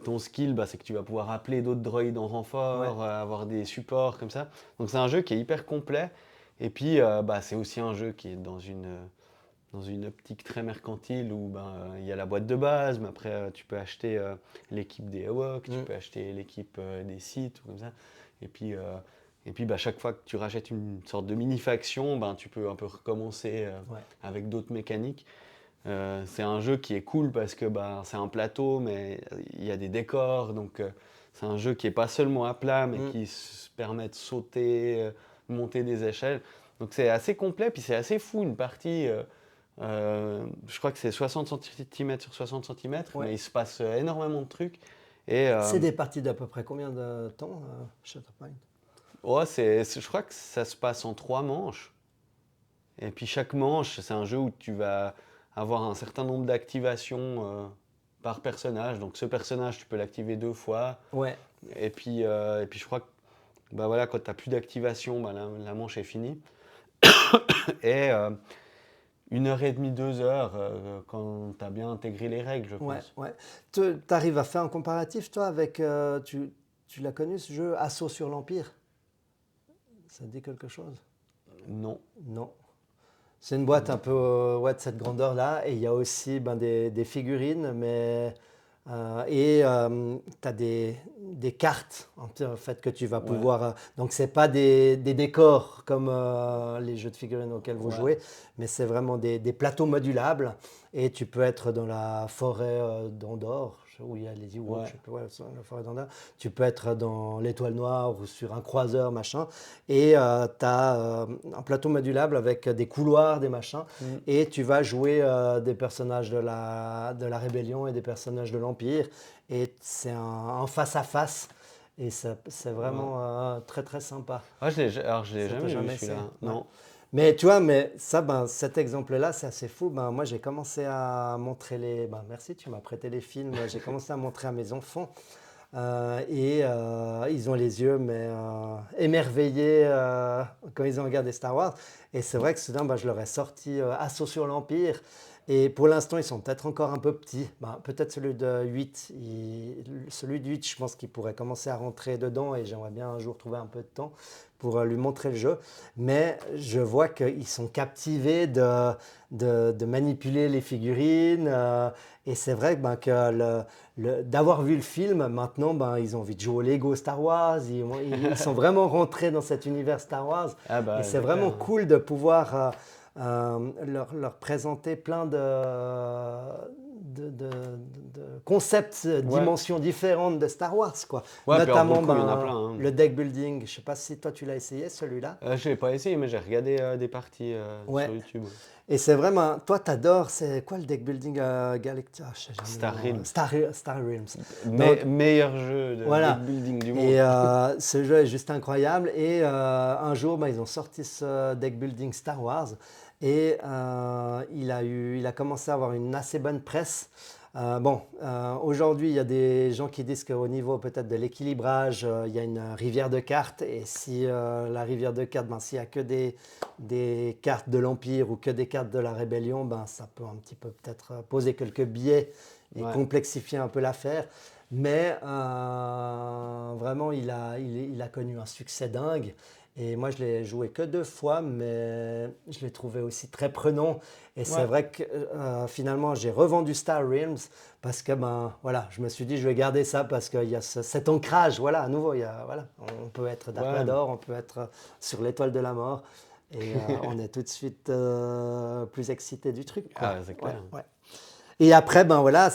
ton skill, bah, c'est que tu vas pouvoir appeler d'autres droïdes en Ouais. renfort, avoir des supports comme ça. Donc c'est un jeu qui est hyper complet. Et puis bah, c'est aussi un jeu qui est dans une optique très mercantile où ben, il y a la boîte de base, mais après tu peux acheter l'équipe des Ewoks, tu Mm. peux acheter l'équipe des Sith, ou comme ça. Et puis, euh, et puis bah, chaque fois que tu rachètes une sorte de mini-faction, ben, tu peux un peu recommencer Ouais. avec d'autres mécaniques. C'est un jeu qui est cool parce que bah, c'est un plateau, mais il y a des décors, donc c'est un jeu qui n'est pas seulement à plat, mais Mm. qui se permet de sauter, monter des échelles. Donc c'est assez complet, puis c'est assez fou une partie. Je crois que c'est 60 cm sur 60 cm, Ouais. mais il se passe énormément de trucs. Et C'est des parties d'à peu près combien de temps, Shatterpoint? ouais, je crois que ça se passe en 3 manches. Et puis chaque manche, c'est un jeu où tu vas avoir un certain nombre d'activations par personnage. Donc ce personnage, tu peux l'activer 2 fois. Ouais. Et puis je crois que bah voilà, quand tu n'as plus d'activation, bah la manche est finie. Et 1 h 30, 2 heures quand tu as bien intégré les règles, je Ouais, pense. ouais. Tu arrives à faire un comparatif, toi, avec. Tu l'as connu, ce jeu, Assaut sur l'Empire? Ça te dit quelque chose? Non. Non. C'est une boîte un peu ouais, de cette grandeur-là. Et il y a aussi ben, des figurines, mais. Tu as des cartes en fait, que tu vas Ouais. pouvoir. Donc, ce n'est pas des décors comme les jeux de figurines auxquels vous Ouais. jouez, mais c'est vraiment des plateaux modulables. Et tu peux être dans la forêt d'Andorre, où il y a les Ewoks, je Ouais. sais plus, ouais, c'est la forêt d'Andorre. Tu peux être dans l'Étoile Noire ou sur un croiseur, machin. Et tu as un plateau modulable avec des couloirs, des machins. Mm. Et tu vas jouer des personnages de la Rébellion et des personnages de l'Empire. Et c'est un face-à-face. Et c'est Ouais. vraiment très très sympa. Ah, alors, je l'ai Ça t'a jamais vu jamais essayé? celui-là. Ouais. Non. Mais tu vois, mais ça, ben, cet exemple-là, c'est assez fou. Ben, moi, j'ai commencé à montrer les. Ben, merci, tu m'as prêté les films. J'ai commencé à montrer à mes enfants. Ils ont les yeux mais, émerveillés quand ils ont regardé Star Wars. Et c'est vrai que soudain, ben, je leur ai sorti Assaut sur l'Empire. Et pour l'instant, ils sont peut-être encore un peu petits. Ben, peut-être celui de 8. Celui de 8, je pense qu'il pourrait commencer à rentrer dedans. Et j'aimerais bien un jour trouver un peu de temps pour lui montrer le jeu. Mais je vois qu'ils sont captivés de manipuler les figurines. Et c'est vrai ben, que d'avoir vu le film, maintenant, ben, ils ont envie de jouer au Lego Star Wars. Ils sont vraiment rentrés dans cet univers Star Wars. Ah Et bah c'est c'est clair, vraiment hein. cool de pouvoir leur présenter plein de concepts, Ouais. dimensions différentes de Star Wars, quoi. Ouais, puis alors pour le Notamment coup, il y en a ben, plein, hein. le deck building. Je sais pas si toi tu l'as essayé, celui-là. Je l'ai pas essayé, mais j'ai regardé des parties sur Ouais. YouTube. Et c'est vraiment, toi, t'adores, c'est quoi le deck building Galactica? Je sais jamais le Star nom. Realms. Star Realms. Donc, Meilleur jeu de deck voilà. building du monde. Et ce jeu est juste incroyable. Et un jour, bah, ils ont sorti ce deck building Star Wars. Et il a commencé à avoir une assez bonne presse. Aujourd'hui, il y a des gens qui disent qu'au niveau peut-être de l'équilibrage, il y a une rivière de cartes. Et si la rivière de cartes, ben, s'il n'y a que des cartes de l'Empire ou que des cartes de la Rébellion, ben, ça peut un petit peu peut-être poser quelques biais et Ouais. complexifier un peu l'affaire. Mais vraiment, il a connu un succès dingue. Et moi, je l'ai joué que 2 fois, mais je l'ai trouvé aussi très prenant. Et c'est Ouais. vrai que finalement, j'ai revendu Star Realms parce que ben, voilà, je me suis dit, je vais garder ça parce qu'il y a cet ancrage. Voilà, à nouveau, voilà, on peut être Dark Ouais. Vador, on peut être sur l'étoile de la mort. Et on est tout de suite plus excité du truc, quoi. Ah, c'est Ouais, clair. ouais. Et après, ben voilà,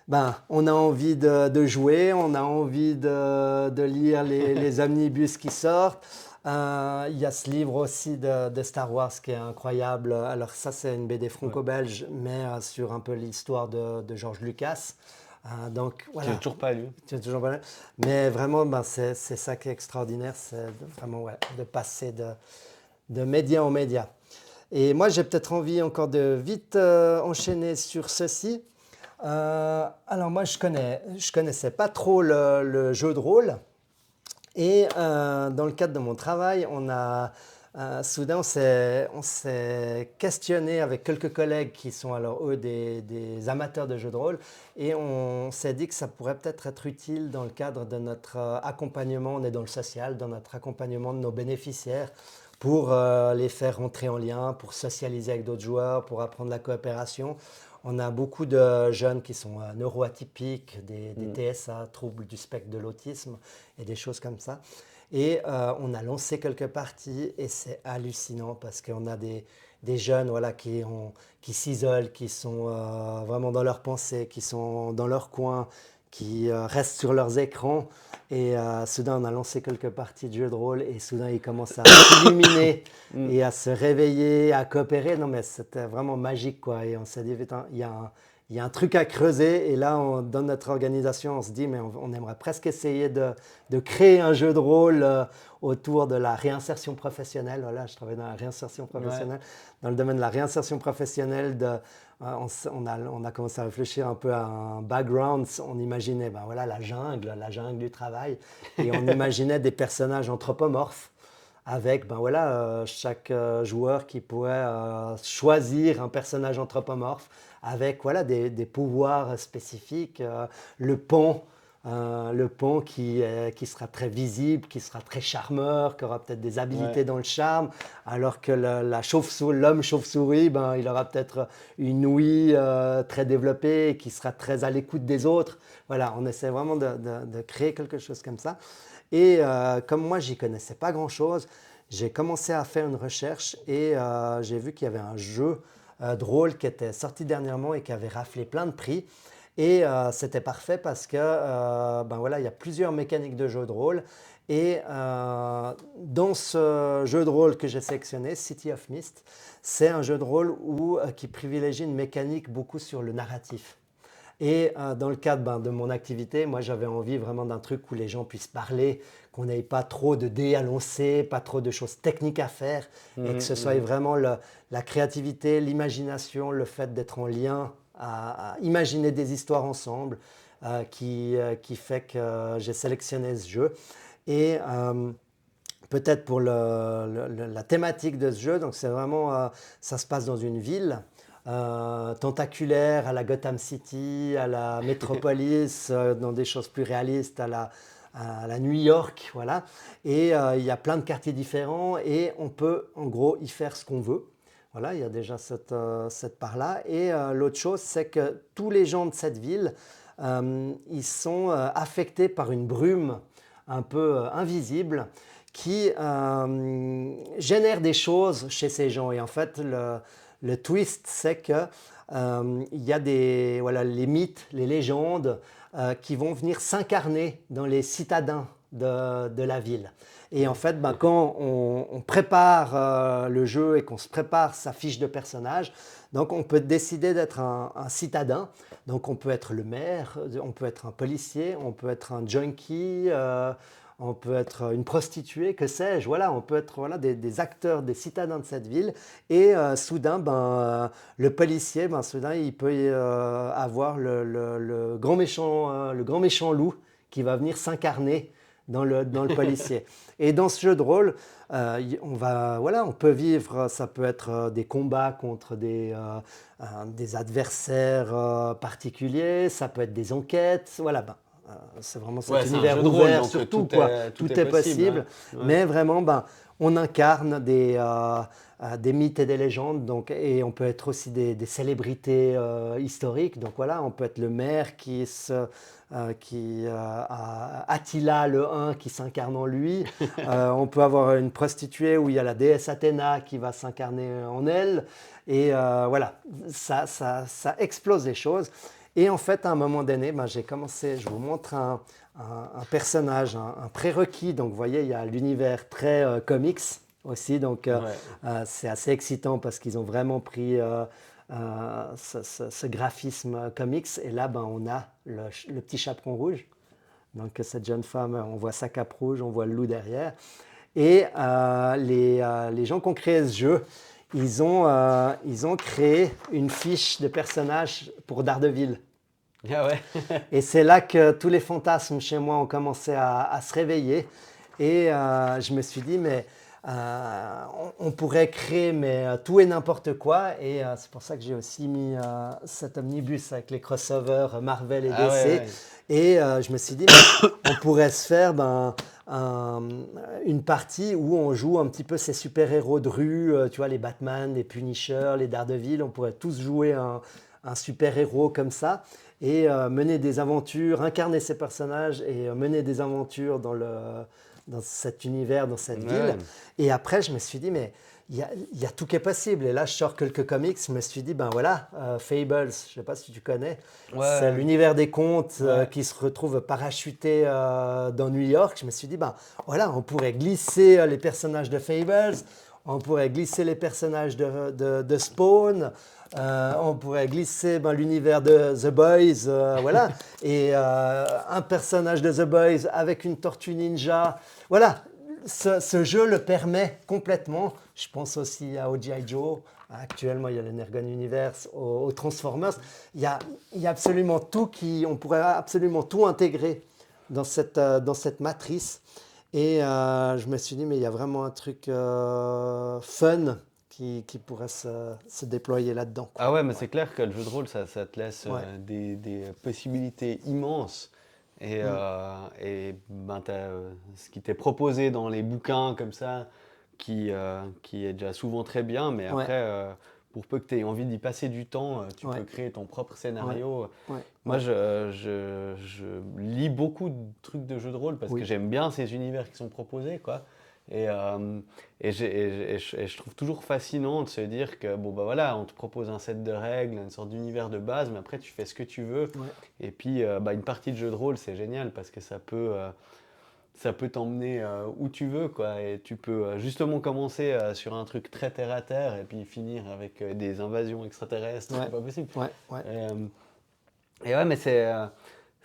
ben, on a envie de jouer, on a envie de lire les omnibus qui sortent. Il y a ce livre aussi de Star Wars qui est incroyable. Alors ça, c'est une BD Ouais. franco-belge, mais sur un peu l'histoire de George Lucas. Donc Tu l'as voilà, toujours pas lu. tu es toujours pas là. Mais vraiment, ben, c'est ça qui est extraordinaire, c'est vraiment ouais, de passer de média en média. Et moi, j'ai peut-être envie encore de vite enchaîner sur ceci. Alors moi, je connaissais pas trop le jeu de rôle. Et dans le cadre de mon travail, soudain, on s'est questionné avec quelques collègues qui sont alors eux des amateurs de jeux de rôle, et on s'est dit que ça pourrait peut-être être utile dans le cadre de notre accompagnement, on est dans le social, dans notre accompagnement de nos bénéficiaires, pour les faire rentrer en lien, pour socialiser avec d'autres joueurs, pour apprendre la coopération. On a beaucoup de jeunes qui sont neuroatypiques, des TSA, troubles du spectre de l'autisme et des choses comme ça. Et on a lancé quelques parties et c'est hallucinant parce qu'on a des jeunes voilà, qui s'isolent, qui sont vraiment dans leurs pensées, qui sont dans leur coin, qui restent sur leurs écrans. Et soudain, on a lancé quelques parties de jeux de rôle et soudain, ils commencent à s'illuminer et à se réveiller, à coopérer. Non, mais c'était vraiment magique, quoi. Et on s'est dit, putain, il y a un truc à creuser. Et là, dans notre organisation, on se dit, mais on aimerait presque essayer de créer un jeu de rôle autour de la réinsertion professionnelle. Voilà, je travaille dans la réinsertion professionnelle. Ouais. Dans le domaine de la réinsertion professionnelle, on a commencé à réfléchir un peu à un background. On imaginait ben voilà, la jungle du travail. Et on imaginait des personnages anthropomorphes avec ben voilà, chaque joueur qui pouvait choisir un personnage anthropomorphe avec voilà, des pouvoirs spécifiques. Le pont qui sera très visible, qui sera très charmeur, qui aura peut-être des habilités dans le charme, alors que l'homme chauve-souris, ben, il aura peut-être une ouïe très développée et qui sera très à l'écoute des autres. Voilà, on essaie vraiment de créer quelque chose comme ça. Et comme moi, j'y connaissais pas grand-chose, j'ai commencé à faire une recherche et j'ai vu qu'il y avait un jeu de rôle qui était sorti dernièrement et qui avait raflé plein de prix. Et c'était parfait parce que ben voilà, il y a plusieurs mécaniques de jeu de rôle. Et dans ce jeu de rôle que j'ai sélectionné, City of Mist, c'est un jeu de rôle qui privilégie une mécanique beaucoup sur le narratif. Et dans le cadre de mon activité, moi j'avais envie vraiment d'un truc où les gens puissent parler, qu'on n'ait pas trop de dés à lancer, pas trop de choses techniques à faire, et que ce soit vraiment la créativité, l'imagination, le fait d'être en lien, à imaginer des histoires ensemble, qui fait que j'ai sélectionné ce jeu. Et peut-être pour la thématique de ce jeu, donc c'est vraiment, ça se passe dans une ville. Tentaculaire à la Gotham City, à la Metropolis, dans des choses plus réalistes, à la New York, voilà. Et il y a plein de quartiers différents et on peut en gros y faire ce qu'on veut. Voilà, il y a déjà cette part-là. Et l'autre chose, c'est que tous les gens de cette ville, ils sont affectés par une brume un peu invisible qui génère des choses chez ces gens. Et en fait, le twist, c'est que il y a les mythes, les légendes qui vont venir s'incarner dans les citadins de la ville. Et en fait, quand on prépare le jeu et qu'on se prépare sa fiche de personnage, donc on peut décider d'être un citadin. Donc on peut être le maire, on peut être un policier, on peut être un junkie, on peut être une prostituée, que sais-je. Voilà, on peut être des acteurs, des citadins de cette ville. Et soudain, le policier, soudain, il peut avoir le grand méchant loup qui va venir s'incarner dans le policier. Et dans ce jeu de rôle, on peut vivre, ça peut être des combats contre des adversaires particuliers, ça peut être des enquêtes, voilà. C'est vraiment cet univers ouvert sur tout, quoi. Tout est possible. Hein. Ouais. Mais vraiment, on incarne des mythes et des légendes, donc, et on peut être aussi des célébrités historiques. Donc voilà, on peut être le maire qui a Attila le 1 qui s'incarne en lui. On peut avoir une prostituée où il y a la déesse Athéna qui va s'incarner en elle. Et voilà, ça explose les choses. Et en fait, à un moment donné, j'ai commencé, je vous montre un personnage, un prérequis. Donc, vous voyez, il y a l'univers très comics aussi. Donc, c'est assez excitant parce qu'ils ont vraiment pris ce graphisme comics. Et là, on a le petit chaperon rouge. Donc, cette jeune femme, on voit sa cape rouge, on voit le loup derrière. Et les gens qui ont créé ce jeu, ils ont créé une fiche de personnage pour Daredevil. Ah ouais. Et c'est là que tous les fantasmes chez moi ont commencé à se réveiller. Et je me suis dit, mais on pourrait créer tout et n'importe quoi. Et c'est pour ça que j'ai aussi mis cet omnibus avec les crossovers Marvel et DC. Ah ouais, ouais. Et je me suis dit, mais on pourrait se faire une partie où on joue un petit peu ces super-héros de rue, tu vois, les Batman, les Punisher, les Daredevil. On pourrait tous jouer un super-héros comme ça et mener des aventures, incarner ces personnages et mener des aventures dans cet univers, dans cette ville. Ouais. Et après, je me suis dit, mais il y a tout qui est possible. Et là, je sors quelques comics, je me suis dit, ben voilà, Fables, je ne sais pas si tu connais, Ouais. c'est l'univers des contes Ouais. qui se retrouve parachuté dans New York. Je me suis dit, ben voilà, on pourrait glisser les personnages de Fables, on pourrait glisser les personnages de Spawn, on pourrait glisser l'univers de The Boys, voilà, et un personnage de The Boys avec une tortue ninja. Voilà, ce jeu le permet complètement. Je pense aussi à G.I. Joe. Actuellement, il y a l'Energon Universe, aux Transformers. Il y a absolument tout on pourrait absolument tout intégrer dans cette matrice. Et je me suis dit, mais il y a vraiment un truc fun qui pourrait se déployer là-dedans, quoi. Ah ouais, mais c'est clair que le jeu de rôle, ça te laisse Ouais. des possibilités immenses. Et, Mm. t'as, ce qui t'est proposé dans les bouquins comme ça, qui est déjà souvent très bien, mais Ouais. après, pour peu que tu aies envie d'y passer du temps, tu Ouais. peux créer ton propre scénario. Ouais. Moi, Ouais. je lis beaucoup de trucs de jeux de rôle parce que Oui. j'aime bien ces univers qui sont proposés, quoi. Et, je trouve toujours fascinant de se dire que, bon, bah voilà, on te propose un set de règles, une sorte d'univers de base, mais après, tu fais ce que tu veux. Ouais. Et puis, une partie de jeu de rôle, c'est génial parce que ça peut t'emmener où tu veux, quoi. Et tu peux justement commencer sur un truc très terre à terre et puis finir avec des invasions extraterrestres, Ouais. c'est pas possible. Ouais. Ouais. Et ouais, mais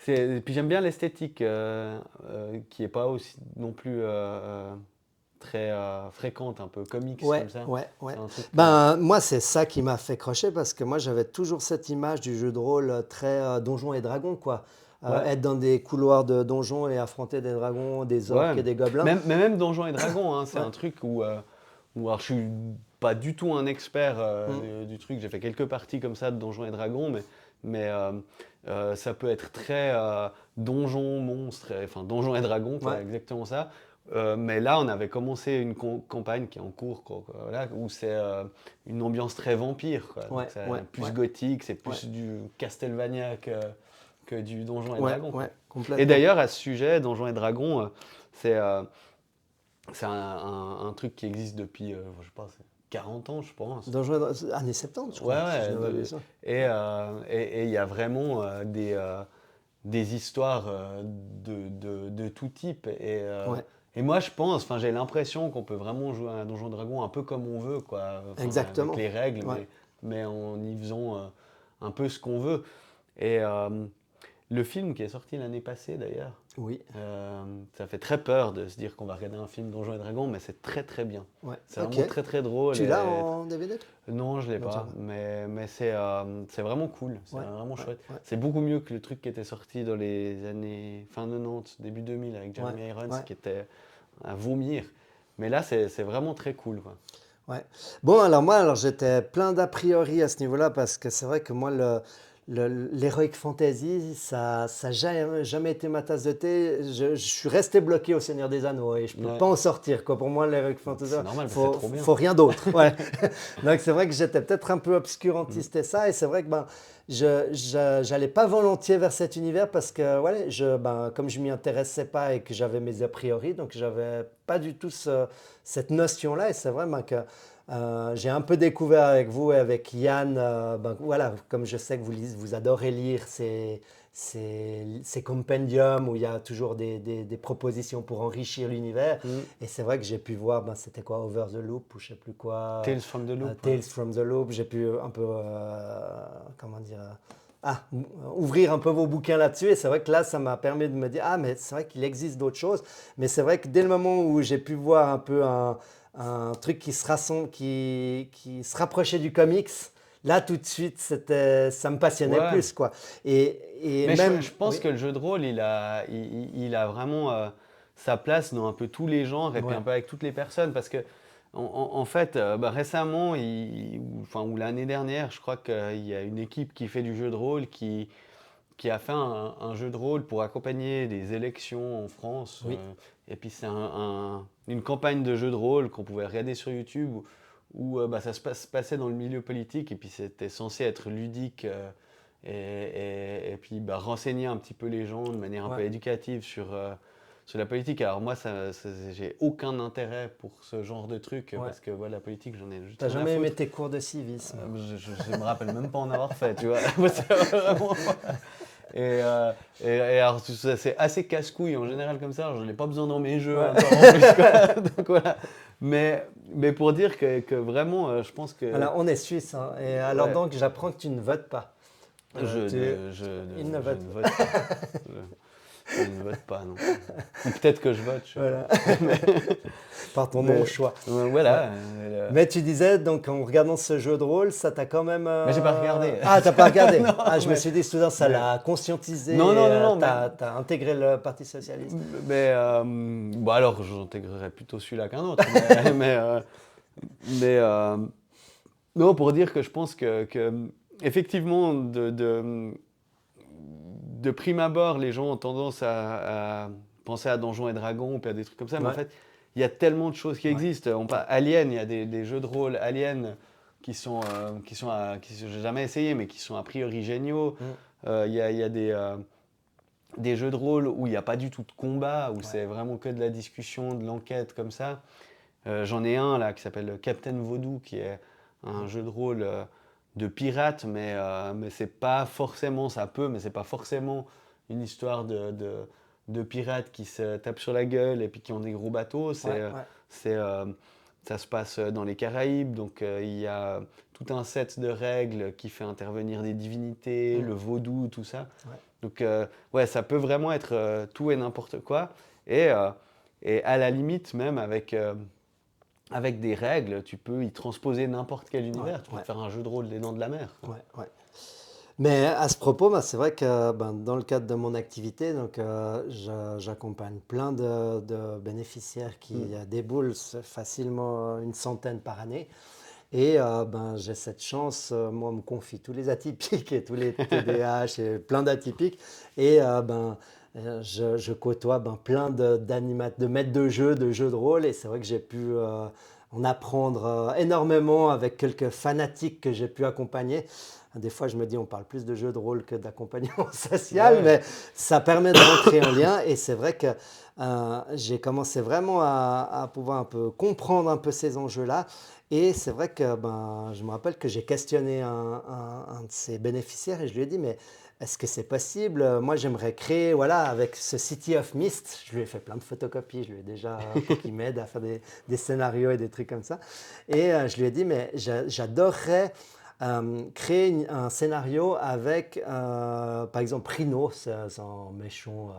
et puis j'aime bien l'esthétique qui est pas aussi non plus très fréquente, un peu comics Ouais, comme ça. ouais, ouais. C'est un truc Moi, c'est ça qui m'a fait crocher parce que moi, j'avais toujours cette image du jeu de rôle très Donjons et Dragons, quoi. ouais, Être dans des couloirs de donjons et affronter des dragons, des ouais. orques et des gobelins. Même Donjons et Dragons, hein, c'est Ouais. un truc où alors, je suis pas du tout un expert Mm. du truc. J'ai fait quelques parties comme ça de Donjons et Dragons, mais ça peut être très donjon, monstre, enfin Donjons et Dragons, quoi, Ouais. exactement ça. Mais là, on avait commencé une campagne qui est en cours, quoi, voilà, où c'est une ambiance très vampire, quoi. Donc Ouais, c'est ouais, plus ouais, gothique, c'est ouais, plus du Castlevania que du Donjons et ouais, Dragons, quoi. ouais, Et complètement. d'ailleurs, à ce sujet, Donjons et Dragons, c'est euh, c'est un truc qui existe depuis, je sais pas, 40 ans, je pense. Donjons et années 70, je Ouais, crois, si je ouais. n'avais pas vu ça. Et il y a vraiment des histoires de tout type. Ouais, Et moi, je pense, enfin, j'ai l'impression qu'on peut vraiment jouer à un Donjon Dragon un peu comme on veut, quoi. Enfin, avec exactement. les règles, Ouais, mais en y faisant un peu ce qu'on veut. Et le film qui est sorti l'année passée, d'ailleurs, oui, ça fait très peur de se dire qu'on va regarder un film Donjons et Dragons, mais c'est très très bien. ouais. C'est Ok. vraiment très très drôle. Tu l'as en DVD? Non, je l'ai Non, tu l'as pas, pas. mais c'est vraiment cool, c'est Ouais, vraiment ouais, chouette. ouais, C'est beaucoup mieux que le truc qui était sorti dans les années fin 90, début 2000 avec ouais, Jeremy Irons, ouais. qui était à vomir. Mais là, c'est vraiment très cool, quoi. Ouais. Bon, alors moi, j'étais plein d'a priori à ce niveau-là parce que c'est vrai que moi, l'heroic fantasy, ça n'a jamais été ma tasse de thé. Je suis resté bloqué au Seigneur des Anneaux et je peux Ouais. pas en sortir, quoi. Pour moi, l'heroic fantasy, C'est normal, parce que c'est faut, trop bien. faut rien d'autre. Ouais. Donc c'est vrai que j'étais peut-être un peu Mm. obscurantiste et ça, et c'est vrai que j'allais pas volontiers vers cet univers parce que ouais, comme je m'y intéressais pas et que j'avais mes a priori, donc j'avais pas du tout cette notion-là. Et c'est vrai que j'ai un peu découvert avec vous et avec Yann, voilà, comme je sais que vous adorez lire ces compendiums où il y a toujours des propositions pour enrichir l'univers. Mm. Et c'est vrai que j'ai pu voir, c'était quoi, Over the Loop ou je sais plus quoi, Tales from the Loop, ouais. Tales from the Loop. J'ai pu un peu, comment dire, ouvrir un peu vos bouquins là-dessus. Et c'est vrai que là, ça m'a permis de me dire, ah, mais c'est vrai qu'il existe d'autres choses. Mais c'est vrai que dès le moment où j'ai pu voir un peu un truc qui se rapprochait du comics, là tout de suite, ça me passionnait Ouais. plus, quoi. Et Mais même, je pense oui, que le jeu de rôle, il a vraiment sa place dans un peu tous les genres et puis ouais, un peu avec toutes les personnes. Parce que, en fait, bah, récemment, ou l'année dernière, je crois qu'il y a une équipe qui fait du jeu de rôle qui a fait un jeu de rôle pour accompagner des élections en France. oui, Et puis c'est une campagne de jeu de rôle qu'on pouvait regarder sur YouTube où bah, ça se passait dans le milieu politique et puis c'était censé être ludique et puis bah, renseigner un petit peu les gens de manière un ouais. peu éducative sur la politique. Alors moi, j'ai aucun intérêt pour ce genre de truc Ouais. parce que voilà, la politique, j'en ai juste T'as rien à jamais aimé foutre. tes cours de civisme? Je me rappelle même pas en avoir fait, tu vois. Moi, c'est vraiment et alors, c'est assez casse-couille en général comme ça. Alors, je n'en ai pas besoin dans mes jeux Ouais. encore en plus, quoi. Donc voilà. Mais pour dire que vraiment, je pense que Alors, on est suisse, hein, et alors ouais, donc j'apprends que tu ne votes pas. Il ne je vote ne pas. vote pas. Je ne vote pas, non. Ou peut-être que je vote, je sais pas. Voilà. Par ton Mais non-choix. Ouais. voilà. Mais tu disais, donc en regardant ce jeu de rôle, ça t'a quand même. Mais j'ai pas regardé. Ah, t'as pas regardé? Non, Ah, je me mais, suis dit, soudain, ça mais- l'a conscientisé non, et non, non, non, mais t'as intégré le Parti Socialiste. Mais bon, alors j'intégrerais plutôt celui-là qu'un autre. Mais, non, pour dire que je pense que effectivement, de prime abord, les gens ont tendance à penser à Donjons et Dragons ou à des trucs comme ça. Mais en Ouais, fait, il y a tellement de choses qui ouais. existent. Alien, il y a des jeux de rôle Alien que j'ai jamais essayé, mais qui sont a priori géniaux. Mm. Il y a des jeux de rôle où il n'y a pas du tout de combat, où Ouais. c'est vraiment que de la discussion, de l'enquête comme ça. J'en ai un là qui s'appelle Captain Vaudou, qui est un jeu de rôle de pirate, mais c'est pas forcément, ça peut, mais c'est pas forcément une histoire de pirates qui se tapent sur la gueule et puis qui ont des gros bateaux. Ouais, ouais. C'est, euh, Ça se passe dans les Caraïbes, donc il y a tout un set de règles qui fait intervenir des divinités, Mm. le vaudou, tout ça. Ouais. Donc, ouais, ça peut vraiment être tout et n'importe quoi. Et, euh, et à la limite, même avec des règles, tu peux y transposer n'importe quel Ouais, univers. Tu peux ouais, te faire un jeu de rôle des Dents de la Mer, quoi. ouais, ouais. Mais à ce propos, bah, c'est vrai que dans le cadre de mon activité, donc, j'accompagne plein de bénéficiaires qui Mm. déboulent facilement une centaine par année. Et j'ai cette chance, moi on me confie tous les atypiques et tous les TDAH et plein d'atypiques. Et je côtoie plein de maîtres de jeux de rôle. Et c'est vrai que j'ai pu en apprendre énormément avec quelques fanatiques que j'ai pu accompagner. Des fois, je me dis, on parle plus de jeux de rôle que d'accompagnement social, Ouais. mais ça permet de rentrer en lien. Et c'est vrai que j'ai commencé vraiment à pouvoir un peu comprendre un peu ces enjeux-là. Et c'est vrai que je me rappelle que j'ai questionné un de ses bénéficiaires et je lui ai dit, mais est-ce que c'est possible? Moi, j'aimerais créer, voilà, avec ce City of Mist, je lui ai fait plein de photocopies, je lui ai déjà, pour qu'il m'aide à faire des scénarios et des trucs comme ça. Et je lui ai dit, mais j'adorerais créer un scénario avec, par exemple, Rhino, c'est un méchant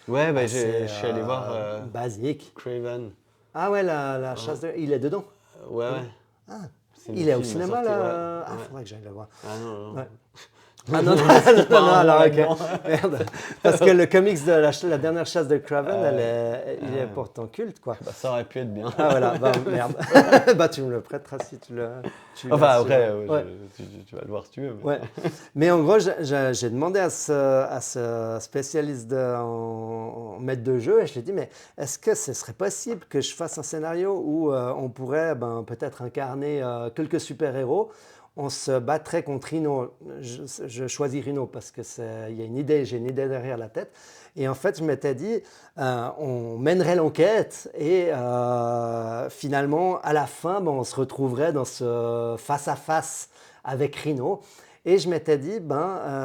Ouais, bah, assez je suis allé voir basique. Craven. Ah ouais, la chasse de... Il est dedans. Ouais, Oui. ouais. Ah, C'est le il est au film est cinéma sorti, ouais. là. Ah, Ouais. faudrait que j'aille le voir. Ah non, non. Ouais. Ah non, non, Investis pas non, non, un rond alors ok. là-dedans. Merde. Parce que le comics de la dernière chasse de Craven, il est Ouais. pourtant culte, quoi. Bah, ça aurait pu être bien. Ah voilà, merde. Bah tu me le prêteras si tu Enfin, l'as sur- après, Ouais. tu vas le voir si tu veux. Ouais. Mais en gros, j'ai demandé à ce spécialiste en maître de jeu et je lui ai dit, mais est-ce que ce serait possible que je fasse un scénario où on pourrait peut-être incarner quelques super-héros? On se battrait contre Rhino. Je choisis Rhino parce que il y a une idée, j'ai une idée derrière la tête. Et en fait, je m'étais dit, on mènerait l'enquête et finalement, à la fin, on se retrouverait dans ce face-à-face avec Rhino. Et je m'étais dit,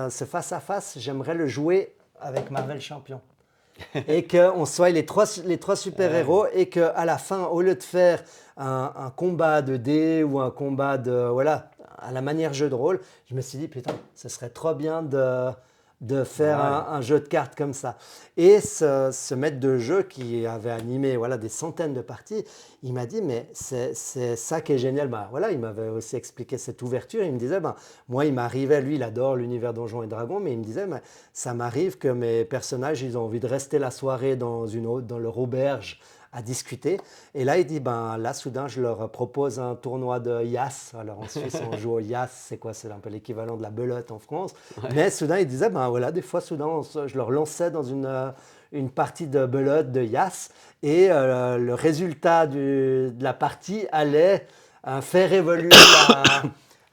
ce face-à-face, j'aimerais le jouer avec Marvel Champion. Et qu'on soit les trois super-héros et qu'à la fin, au lieu de faire un combat de dés ou un combat voilà, à la manière jeu de rôle, je me suis dit, putain, ce serait trop bien de faire Ouais. un jeu de cartes comme ça. Et ce maître de jeu qui avait animé voilà, des centaines de parties, il m'a dit, mais c'est ça qui est génial. Bah, voilà, il m'avait aussi expliqué cette ouverture. Il me disait, ben, moi, il m'arrivait, lui, il adore l'univers Donjons et Dragons, mais il me disait, ben, ça m'arrive que mes personnages, ils ont envie de rester la soirée dans leur auberge à discuter. Et là, il dit, ben là, soudain, je leur propose un tournoi de Yas. Alors en Suisse, on joue au Yas, c'est quoi? C'est un peu l'équivalent de la belote en France. Ouais. Mais soudain, il disait, ben voilà, des fois, soudain, je leur lançais dans une partie de belote, de Yas, et le résultat de la partie allait faire évoluer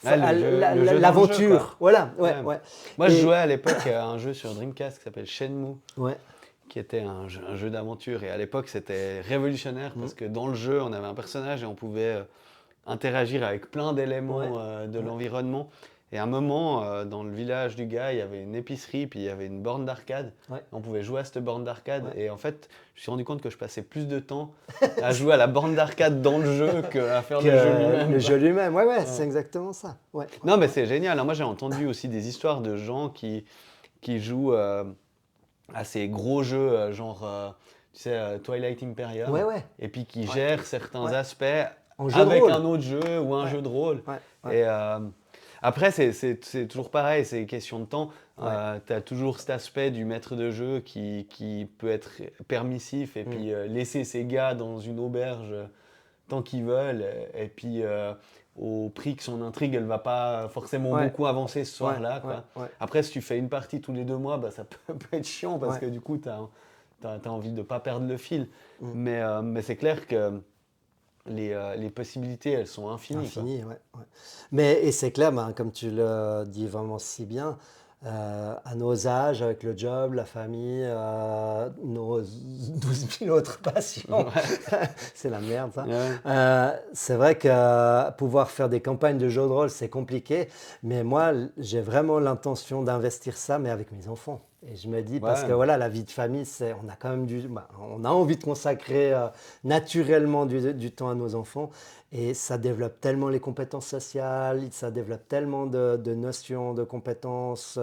Ah, le jeu dans le jeu, quoi. l'aventure. Voilà, ouais, Ouais. ouais. Moi, je Et, jouais à l'époque à un jeu sur Dreamcast qui s'appelle Shenmue, ouais. qui était un jeu d'aventure. Et à l'époque, c'était révolutionnaire Mm. parce que dans le jeu, on avait un personnage et on pouvait interagir avec plein d'éléments Ouais, de ouais, l'environnement. Et à un moment, dans le village du gars, il y avait une épicerie, puis il y avait une borne d'arcade. ouais, On pouvait jouer à cette borne d'arcade. ouais. Et en fait, je me suis rendu compte que je passais plus de temps à jouer à la borne d'arcade dans le jeu qu'à faire Que le jeu lui-même, le quoi. jeu lui-même, ouais, ouais, c'est Ouais. exactement ça. Ouais, ouais, Non, mais ouais. c'est génial. Moi, j'ai entendu aussi des histoires de gens qui jouent à ces gros jeux, genre, tu sais, Twilight Ouais, Imperium, ouais, et puis qui ouais, gèrent certains ouais. aspects En jeu de avec rôle. un autre jeu ou un Ouais, jeu de rôle. ouais, ouais, Et après, c'est toujours pareil, c'est question de temps. ouais. Tu as toujours cet aspect du maître de jeu qui peut être permissif et Mm. puis laisser ses gars dans une auberge tant qu'ils veulent. Et puis au prix que son intrigue, elle va pas forcément Ouais, beaucoup avancer ce ouais, soir-là, ouais, quoi. ouais, Après, si tu fais une partie tous les 2 mois, bah, ça peut être chiant parce ouais. que du coup, tu as envie de ne pas perdre le fil. Mm. Mais c'est clair que les possibilités, elles sont infinies, quoi. Infini, ouais, ouais. Mais, et c'est clair, ben, comme tu le dis vraiment si bien, à nos âges, avec le job, la famille, nos 12 000 autres passions, Ouais. c'est la merde ça. Ouais. C'est vrai que pouvoir faire des campagnes de jeux de rôle, c'est compliqué, mais moi, j'ai vraiment l'intention d'investir ça, mais avec mes enfants. Et je me dis, parce que Ouais. voilà, la vie de famille, on a quand même on a envie de consacrer naturellement du temps à nos enfants. Et ça développe tellement les compétences sociales, ça développe tellement de notions, de compétences,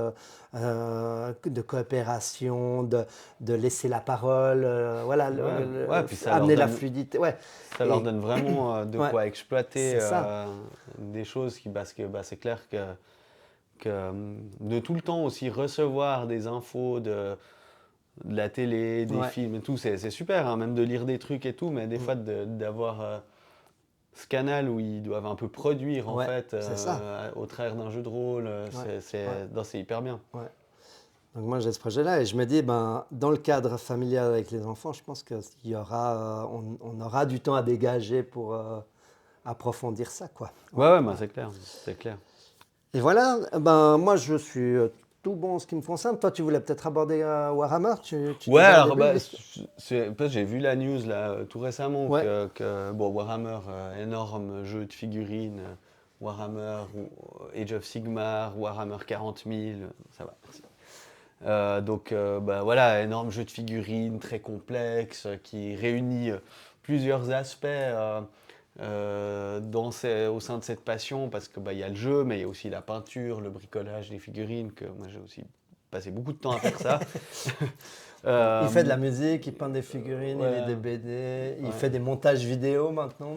de coopération, de laisser la parole, voilà, Ouais, ouais, puis amener la fluidité. Ouais. ça leur Et donne vraiment de ouais, quoi exploiter c'est ça. des choses parce que bah, c'est clair que de tout le temps aussi recevoir des infos de la télé, des Ouais. films et tout, c'est super, hein, même de lire des trucs et tout, mais des Mm. fois d'avoir ce canal où ils doivent un peu produire en Ouais, fait c'est ça. au travers d'un jeu de rôle, Ouais, ouais, non, c'est hyper bien. ouais. Donc moi j'ai ce projet-là et je me dis, ben, dans le cadre familial avec les enfants, je pense qu'il y aura, on aura du temps à dégager pour approfondir ça, quoi. Ouais, Ouais, ouais, bah, ouais. c'est clair, c'est clair. Et voilà, ben, moi je suis tout bon en ce qui me concerne. Toi, tu voulais peut-être aborder Warhammer, tu Ouais, disais au alors début. bah, parce que j'ai vu la news là tout récemment Ouais, bon, Warhammer, énorme jeu de figurines, Warhammer, Age of Sigmar, Warhammer 40 000, ça va. Merci. Donc bah, voilà, énorme jeu de figurines très complexe qui réunit plusieurs aspects au sein de cette passion parce que bah, il y a le jeu, mais il y a aussi la peinture, le bricolage des figurines que moi j'ai aussi passé beaucoup de temps à faire ça. ouais. Il fait de Euh, la musique, il peint des figurines, il lit voilà, des BD, il ouais. fait des montages vidéo maintenant.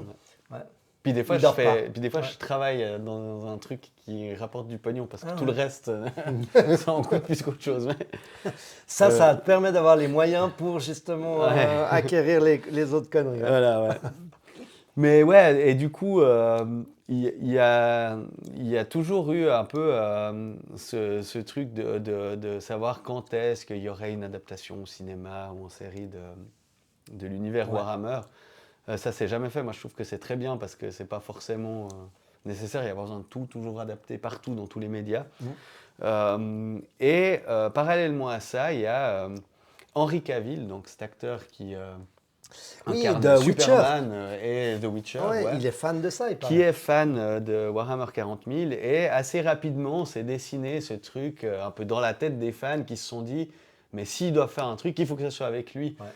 Ouais. Ouais. Puis des fois, Il dort pas. je Ouais. travaille dans un truc qui rapporte du pognon parce que Ah tout le ouais. reste, ça en coûte plus qu'autre chose. Ça Euh, te permet d'avoir les moyens pour justement ouais, acquérir les autres conneries. Ouais. voilà, ouais. Mais ouais, et du coup, il y a toujours eu un peu ce truc de savoir quand est-ce qu'il y aurait une adaptation au cinéma ou en série de l'univers Ouais. Warhammer. Ça, c'est jamais fait. Moi, je trouve que c'est très bien parce que c'est pas forcément nécessaire. Il y a pas besoin de tout toujours adapté partout dans tous les médias. Mhm. Parallèlement à ça, il y a Henry Cavill, donc cet acteur qui Oui, incarne The Witcher. Superman et The Witcher, Ouais, ouais, il est fan de ça, il qui paraît. est fan de Warhammer 40 000 et assez rapidement s'est dessiné ce truc un peu dans la tête des fans qui se sont dit mais s'ils doivent faire un truc, il faut que ce soit avec lui. Ouais.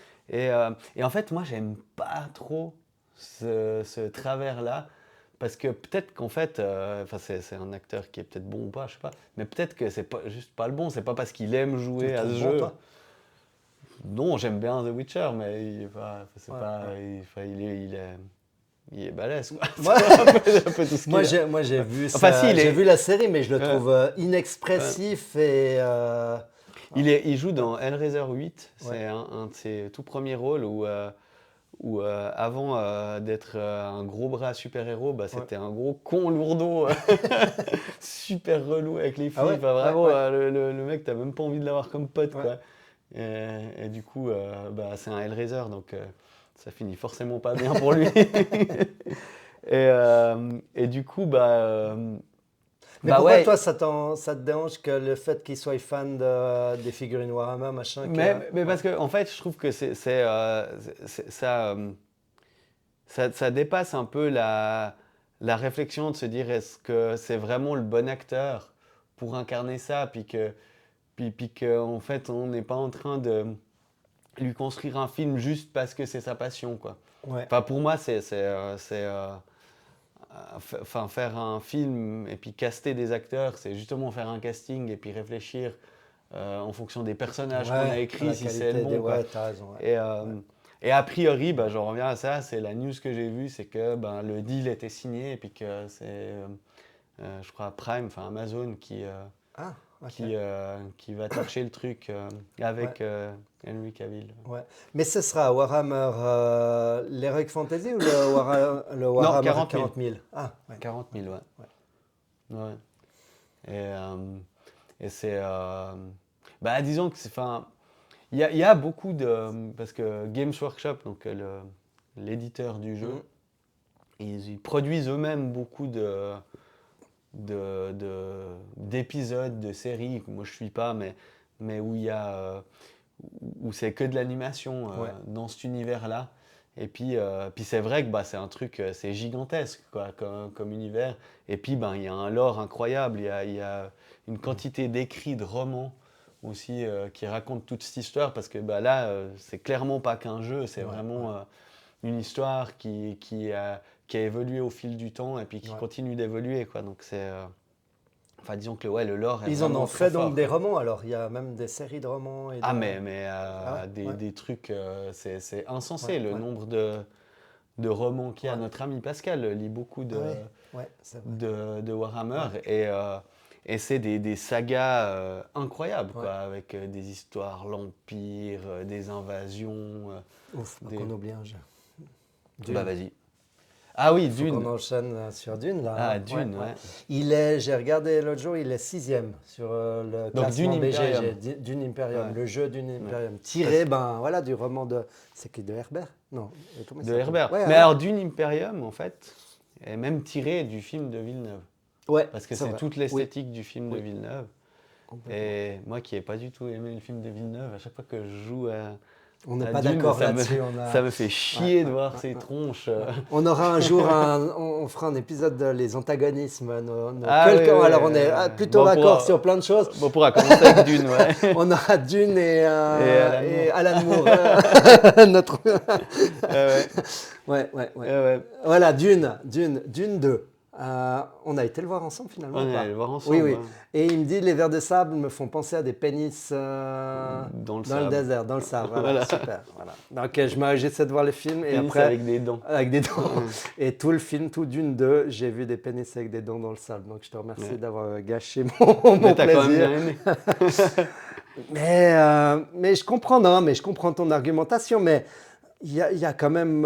Et en fait, moi, j'aime pas trop ce travers-là Parce que peut-être qu'en fait, enfin c'est un acteur qui est peut-être bon ou pas, je sais pas, mais peut-être que c'est pas, juste pas le bon, c'est pas parce qu'il aime Tu le jouer à ce trouves bon, jeu. toi? Non, j'aime bien The Witcher, mais il est pas, c'est Ouais, pas, ouais. enfin, il est balèze, quoi. Moi, C'est un peu tout ce qu'il a. moi, j'ai vu Enfin, si, ça, j'ai vu la série, mais je le trouve euh, inexpressif et il joue dans Hellraiser 8, ouais, c'est un de ses tout premiers rôles où avant d'être un gros bras super-héros, bah, ouais. c'était un gros con lourdeau, super relou avec les Ah filles. ouais, Enfin, ouais, vraiment, ouais, le mec, t'as même pas envie de l'avoir comme pote, ouais. quoi. Et du coup, bah, c'est un Hellraiser, donc ça finit forcément pas bien pour lui. Et du coup, Mais bah pourquoi ouais, toi, ça te dérange que le fait qu'il soit fan des figurines Warhammer, machin, mais ouais, parce que en fait, je trouve que ça dépasse un peu la réflexion de se dire est-ce que c'est vraiment le bon acteur pour incarner ça, puis que en fait, on n'est pas en train de lui construire un film juste parce que c'est sa passion, quoi. ouais, Enfin, pour moi, enfin, faire un film et puis caster des acteurs, c'est justement faire un casting et puis réfléchir en fonction des personnages qu'on a ouais, à écrits, la si c'est le qualité des, bon, quoi. ouais, t'as raison, ouais, Et, ouais, et a priori, j'en reviens à ça, c'est la news que j'ai vue, c'est que le deal était signé et puis que c'est, je crois, Prime, enfin Amazon, ah, ok, qui va toucher le truc ouais, avec Henry Cavill. ouais. Mais ce sera Warhammer l'Heroic Fantasy ou le Non, Warhammer 40 000. 40 000? Ah, ouais, 40 ok, 000, ouais. ouais, Ouais. Et, c'est. Disons que c'est. Enfin, il y a beaucoup de. Parce que Games Workshop, donc l'éditeur du jeu, mhm, ils produisent eux-mêmes beaucoup d'épisodes, de séries que moi je suis pas, mais où il y a. Où c'est que de l'animation ouais, dans cet univers-là. Et puis c'est vrai que c'est un truc, c'est gigantesque quoi, comme univers. Et puis il y a un lore incroyable, il y a une mhm, quantité d'écrits, de romans aussi qui racontent toute cette histoire, parce que là, c'est clairement pas qu'un jeu, c'est ouais, ouais, vraiment une histoire qui a évolué au fil du temps et puis qui ouais. continue d'évoluer, quoi. Donc enfin disons que ouais, le lore est Ils en ont vraiment très fait donc fort, des quoi. romans alors, il y a même des séries de romans et Ah, de... mais Ah ouais, ouais, des trucs, c'est ouais, insensé le ouais, nombre de romans qu'il y a. ouais. Notre ami Pascal lit beaucoup Ah ouais, ouais, c'est vrai. de Warhammer Ouais, et c'est des sagas incroyables, ouais. quoi, avec des histoires, l'Empire, des invasions, Ouf, faut qu'on des... oublie un jeu. Bah Dune. vas-y. Ah oui, Il faut qu'on Dune. enchaîne sur Dune là, Ah, hein. Ouais, Dune, ouais. ouais. J'ai regardé l'autre jour, il est sixième sur le Donc Dune classement BGG, Imperium. Dune Imperium, Ouais, le jeu Dune ouais. Imperium, Parce tiré, que- voilà, du roman de, c'est qui, de Herbert? Non, comment il de s'appelle? Herbert. Ouais, Mais ouais, alors Dune Imperium, en fait, est même tiré du film de Villeneuve. ouais, Parce que c'est c'est vrai. toute Oui, l'esthétique du film de oui, Villeneuve. complètement. Et moi qui n'ai pas du tout aimé le film de Villeneuve, à chaque fois que je joue On n'est à pas Dune, d'accord là-dessus, ça me fait ouais, chier de ouais, voir ouais, ces ouais. tronches. Ouais. On aura un jour on fera un épisode de les antagonismes, Ah oui, quel camp. oui. Alors on est plutôt Bon, d'accord sur plein de choses. on pourra commencer avec Dune, ouais. On aura Dune Et Alan et Moore. Alan Moore, notre. Ouais, Ouais, ouais, ouais. ouais. Voilà, Dune 2. On a été le voir ensemble finalement ou On est allé pas? le voir Oui, ensemble, oui. hein. Et il me dit les vers de sable me font penser à des pénis Dans le dans le sable. désert, dans le sable. Voilà, Voilà. super. Voilà. Donc j'essaie de voir le film et Pénis après, avec des dents. avec des dents. Ouais. Et tout le film, tout Dune 2, j'ai vu des pénis avec des dents dans le sable. Donc je te remercie Ouais. d'avoir gâché mon Mais t'as quand même plaisir. bien aimé. Mais je comprends, non, mais je comprends ton argumentation, mais il y a quand même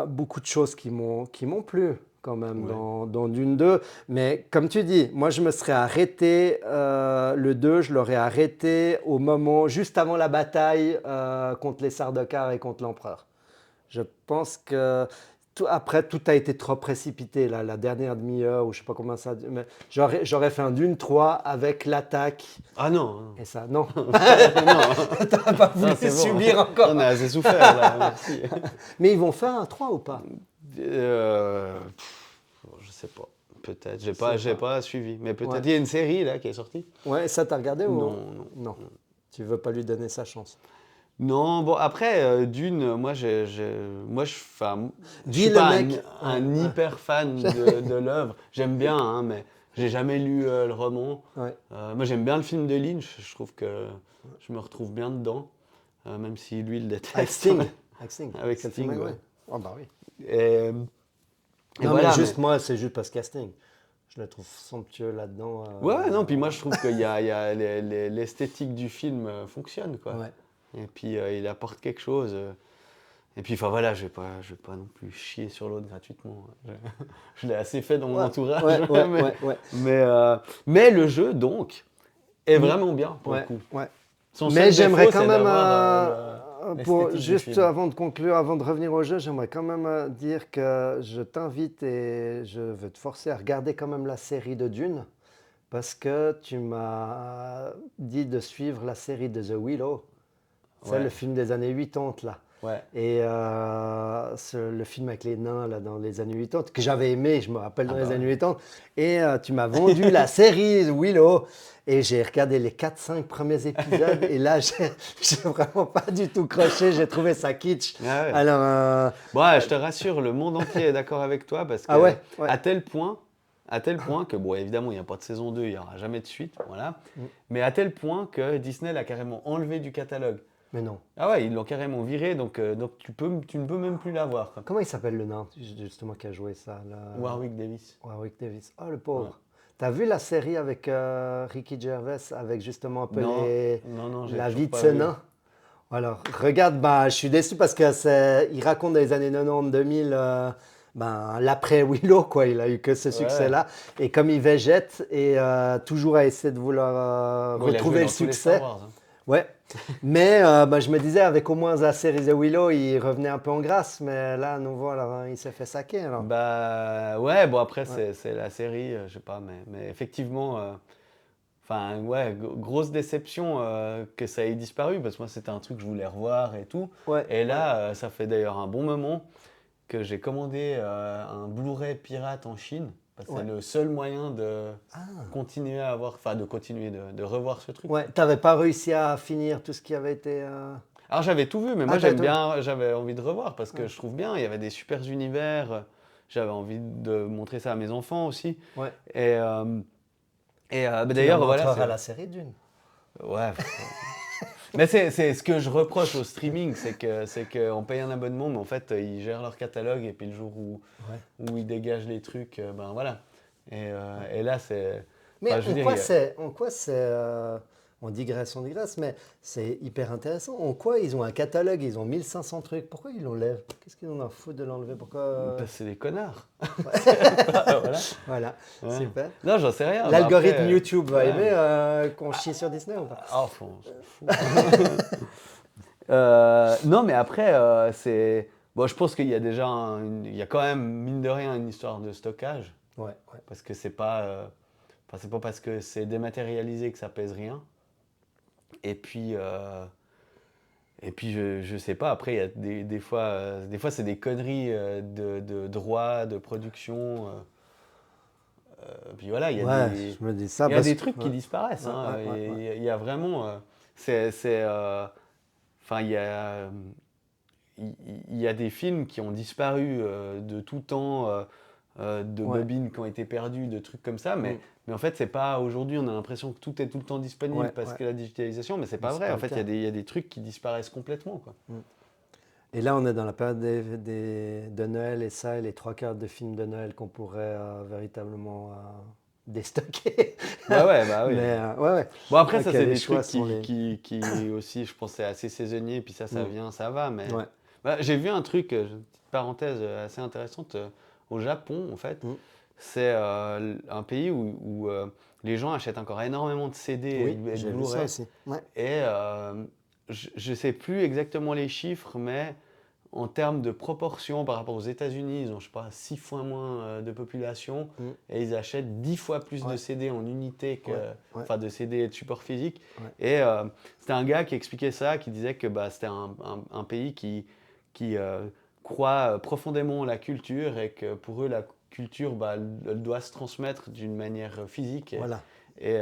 beaucoup de choses qui m'ont plu quand même Ouais. dans Dune 2. Mais comme tu dis, moi je me serais arrêté, le 2, je l'aurais arrêté au moment, juste avant la bataille contre les Sardaukar et contre l'Empereur. Je pense que après, tout a été trop précipité, là, la dernière demi-heure, ou je sais pas comment ça... Mais j'aurais fait un Dune 3 avec l'attaque. Ah non. Et ça, non. Non. T'as pas voulu Non, c'est bon. subir encore. On a assez souffert là, merci. Mais ils vont faire un 3 ou pas? Je sais pas. Peut-être. J'ai C'est pas suivi. Mais Ouais. peut-être il y a une série là qui est sortie. Ouais, ça t'as regardé ou... Non, non. Non. Tu veux pas lui donner sa chance. Non, bon, après, Dune, enfin, je Dis suis le pas mec. un Ouais, hyper fan de l'œuvre. J'aime bien, hein, mais j'ai jamais lu le roman. ouais. Moi, j'aime bien le film de Lynch. Je trouve que je me retrouve bien dedans, même si lui il Avec déteste. Sting. Avec Sting. Avec C'est le film, Sting, ouais. ouais. Oh bah oui. Et, et Non, mais voilà, juste mais moi, c'est juste parce que casting. Je le trouve somptueux là-dedans. ouais, non. Puis moi, je trouve qu'il y a l'esthétique du film fonctionne, quoi. Ouais. Et puis il apporte quelque chose. Et puis, enfin voilà, je vais pas non plus chier sur l'autre gratuitement. Je l'ai assez fait dans mon Ouais, entourage. ouais, ouais, mais, ouais, ouais. mais, euh, mais le jeu, donc, est Mm. vraiment bien pour le Ouais, coup. ouais. Son Mais seul j'aimerais défaut, quand c'est même, d'avoir l'esthétique du juste film. avant de conclure, avant de revenir au jeu, j'aimerais quand même dire que je t'invite et je veux te forcer à regarder quand même la série de Dune, parce que tu m'as dit de suivre la série de The Willow. C'est le Ouais, film des années 80 là. ouais. Et le film avec les nains là, dans les années 80, que j'avais aimé, je me rappelle Ah dans les bah années ouais. 80. Et tu m'as vendu la série Willow. Et j'ai regardé les 4-5 premiers épisodes. Et là, j'ai vraiment pas du tout croché. J'ai trouvé ça kitsch. Ah ouais. Alors, Bon, ouais, je te rassure, le monde entier est d'accord avec toi parce ah que ouais, ouais. à tel point que, bon, évidemment, il n'y a pas de saison 2, il n'y aura jamais de suite, voilà. Mm. Mais à tel point que Disney l'a carrément enlevé du catalogue. Mais non. Ah ouais, ils l'ont carrément viré, donc tu ne peux même plus la voir, quoi. Comment il s'appelle le nain, justement, qui a joué ça là? Warwick Davis. Warwick Davis. Oh, le Ouais. pauvre. T'as vu la série avec Ricky Gervais, avec justement un peu Non, non, non, j'ai la toujours vie de pas ce vu. nain? Alors, regarde, bah, je suis déçu parce que il raconte dans les années 90-2000, ben, l'après Willow, quoi. Il a eu que ce Ouais. succès-là. Et comme il végète et toujours à essayer de vouloir Bon, il a joué retrouver le dans tous les Star succès. Wars, hein. Ouais. Mais ben, je me disais, avec au moins la série The Willow, il revenait un peu en grâce. Mais là, à nouveau, alors, il s'est fait saquer. Alors. Bah ouais, bon après Ouais. c'est la série, je sais pas, mais effectivement, enfin ouais, grosse déception que ça ait disparu parce que moi c'était un truc que je voulais revoir et tout. Ouais, Et ouais. là, ça fait d'ailleurs un bon moment que j'ai commandé un Blu-ray pirate en Chine. Parce que c'est Ouais. le seul moyen de Ah. continuer à avoir, enfin de continuer de revoir ce truc, Ouais, quoi. t'avais pas réussi à finir tout ce qui avait été. Alors j'avais tout vu, mais moi Ah, t'avais j'aime tout vu. bien, j'avais envie de revoir parce que Ouais. je trouve bien, il y avait des super univers, j'avais envie de montrer ça à mes enfants aussi. Ouais. Et, bah, Tu leur d'ailleurs, voilà, montreras la série d'une. ouais. Mais c'est ce que je reproche au streaming, c'est qu'on paye un abonnement, mais en fait, ils gèrent leur catalogue et puis le jour Ouais. où ils dégagent les trucs, ben voilà. Ouais. Et là, c'est. Mais Enfin, je veux dire, en quoi c'est, on digresse, mais c'est hyper intéressant. En quoi ils ont un catalogue, ils ont 1500 trucs, pourquoi ils l'enlèvent? Qu'est-ce qu'ils en ont à foutre de l'enlever? Pourquoi parce que c'est des connards. Ouais. Voilà. Voilà, Ouais. super. Non, j'en sais rien. Bah, L'algorithme après, YouTube va ouais. aimer qu'on chie sur Disney ou pas? Ah, on s'en fout. Non, mais après, c'est. Bon, je pense qu'il y a déjà il y a quand même, mine de rien, une histoire de stockage. Ouais, ouais. Parce que c'est pas. Enfin, c'est pas parce que c'est dématérialisé que ça pèse rien. Et puis. Et puis je sais pas, après, il y a des fois c'est des conneries de droit, de production. Puis voilà, Ouais, je me dis ça il y a parce des que. trucs Ouais, qui disparaissent, ouais, hein. ouais, ouais, ouais. Il y a vraiment. Enfin, il y a des films qui ont disparu de tout temps, de Ouais, bobines qui ont été perdues, de trucs comme ça, mais, mm, mais en fait, c'est pas aujourd'hui, on a l'impression que tout est tout le temps disponible ouais, parce ouais. que la digitalisation, mais c'est Mais pas c'est vrai. pas En le fait, cas. il y a des trucs qui disparaissent complètement, quoi. Mm. Et là, on est dans la période de Noël, et ça, et les trois quarts de films de Noël qu'on pourrait véritablement déstocker. Bah oui. Mais ouais, ouais. Bon, après, Ok, ça, c'est les des choix trucs sont qui aussi, je pense, c'est assez saisonnier, puis ça Mm. vient, ça va, mais. Ouais. Bah, j'ai vu un truc, une petite parenthèse assez intéressante, au Japon, en fait. Mm. C'est un pays où les gens achètent encore énormément de CD Oui, et de j'ai vu ça Blu-ray. aussi. Ouais. Et je ne sais plus exactement les chiffres, mais en termes de proportion par rapport aux États-Unis, ils ont, je sais pas, 6 fois moins de population Mm. et ils achètent 10 fois plus de Ouais, CD en unité ouais, ouais, enfin de CD et de support physique. ouais. Et c'était un gars qui expliquait ça, qui disait que bah, c'était un pays qui croit profondément en la culture et que pour eux, la culture, bah, elle doit se transmettre d'une manière physique. Voilà. Et,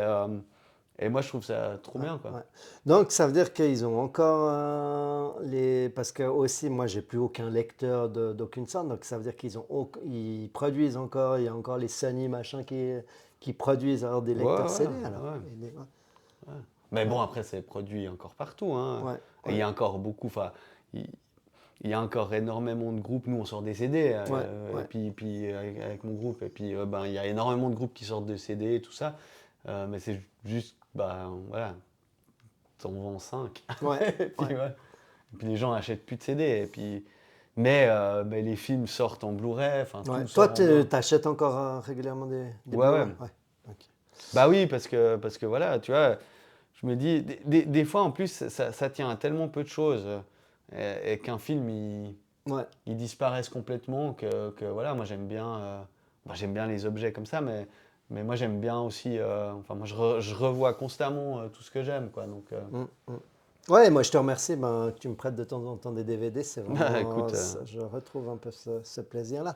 Et moi, je trouve ça trop Ouais, bien, quoi. ouais. Donc, ça veut dire qu'ils ont encore les. Parce que aussi, moi, j'ai plus aucun lecteur d'aucune sorte. Donc, ça veut dire ils produisent encore. Il y a encore les Sony machin qui produisent alors des Ouais, lecteurs ouais, CD alors. ouais. Ouais, Ouais. Mais ouais, bon, après, c'est produit encore partout, hein. ouais, Et il y ouais, a encore beaucoup, enfin, il, il y a encore énormément de groupes. Nous, on sort des CD, ouais, et ouais. puis avec mon groupe, et puis ben, il y a énormément de groupes qui sortent de CD et tout ça. Mais c'est juste, bah, voilà, t'en vends 5. Ouais, Et puis, ouais. ouais. Et puis les gens achètent plus de CD. Et puis, mais les films sortent en Blu-ray, enfin, Ouais. tout Toi, sort en Blu-ray. t'achètes encore régulièrement des Ouais, ouais. Blu-ray? Ouais. Ok. Bah oui, parce que voilà, tu vois, je me dis, des fois en plus, ça tient à tellement peu de choses, et qu'un film, Ouais. il disparaisse complètement, que voilà, moi j'aime bien les objets comme ça, mais moi j'aime bien aussi, enfin moi je revois constamment tout ce que j'aime, quoi. Donc, Mm, mm. Ouais, moi je te remercie que tu me prêtes de temps en temps des DVD, c'est bah vraiment, écoute, je retrouve un peu ce plaisir-là.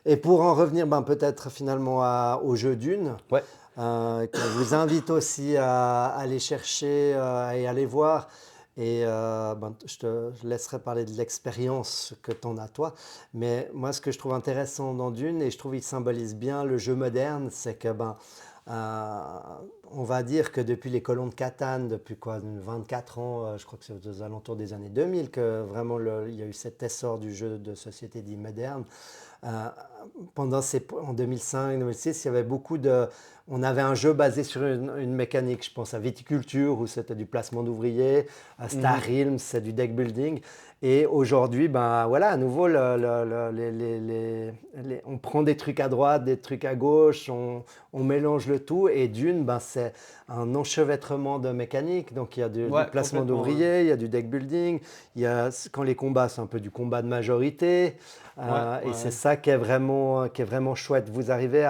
Et pour en revenir peut-être finalement au jeu Dune, ouais, que je vous invite aussi à aller chercher et aller voir. Et je laisserai parler de l'expérience que tu en as toi. Mais moi, ce que je trouve intéressant dans Dune, et je trouve qu'il symbolise bien le jeu moderne, c'est que euh, on va dire que depuis les colons de Catane, depuis quoi, 24 ans, je crois que c'est aux alentours des années 2000, que vraiment il y a eu cet essor du jeu de société dit moderne. Euh, en 2005-2006, il y avait beaucoup de. On avait un jeu basé sur une mécanique, je pense à Viticulture, où c'était du placement d'ouvriers, à Star mhm, Realms, c'est du deck building. Et aujourd'hui, voilà, à nouveau, on prend des trucs à droite, des trucs à gauche, on mélange le tout. Et Dune, c'est un enchevêtrement de mécaniques. Donc il y a du ouais, placement complètement, ouais, d'ouvriers, il y a du deck building, quand les combats, c'est un peu du combat de majorité. ouais, Et ouais, c'est ouais. ça qui est vraiment chouette. Vous arrivez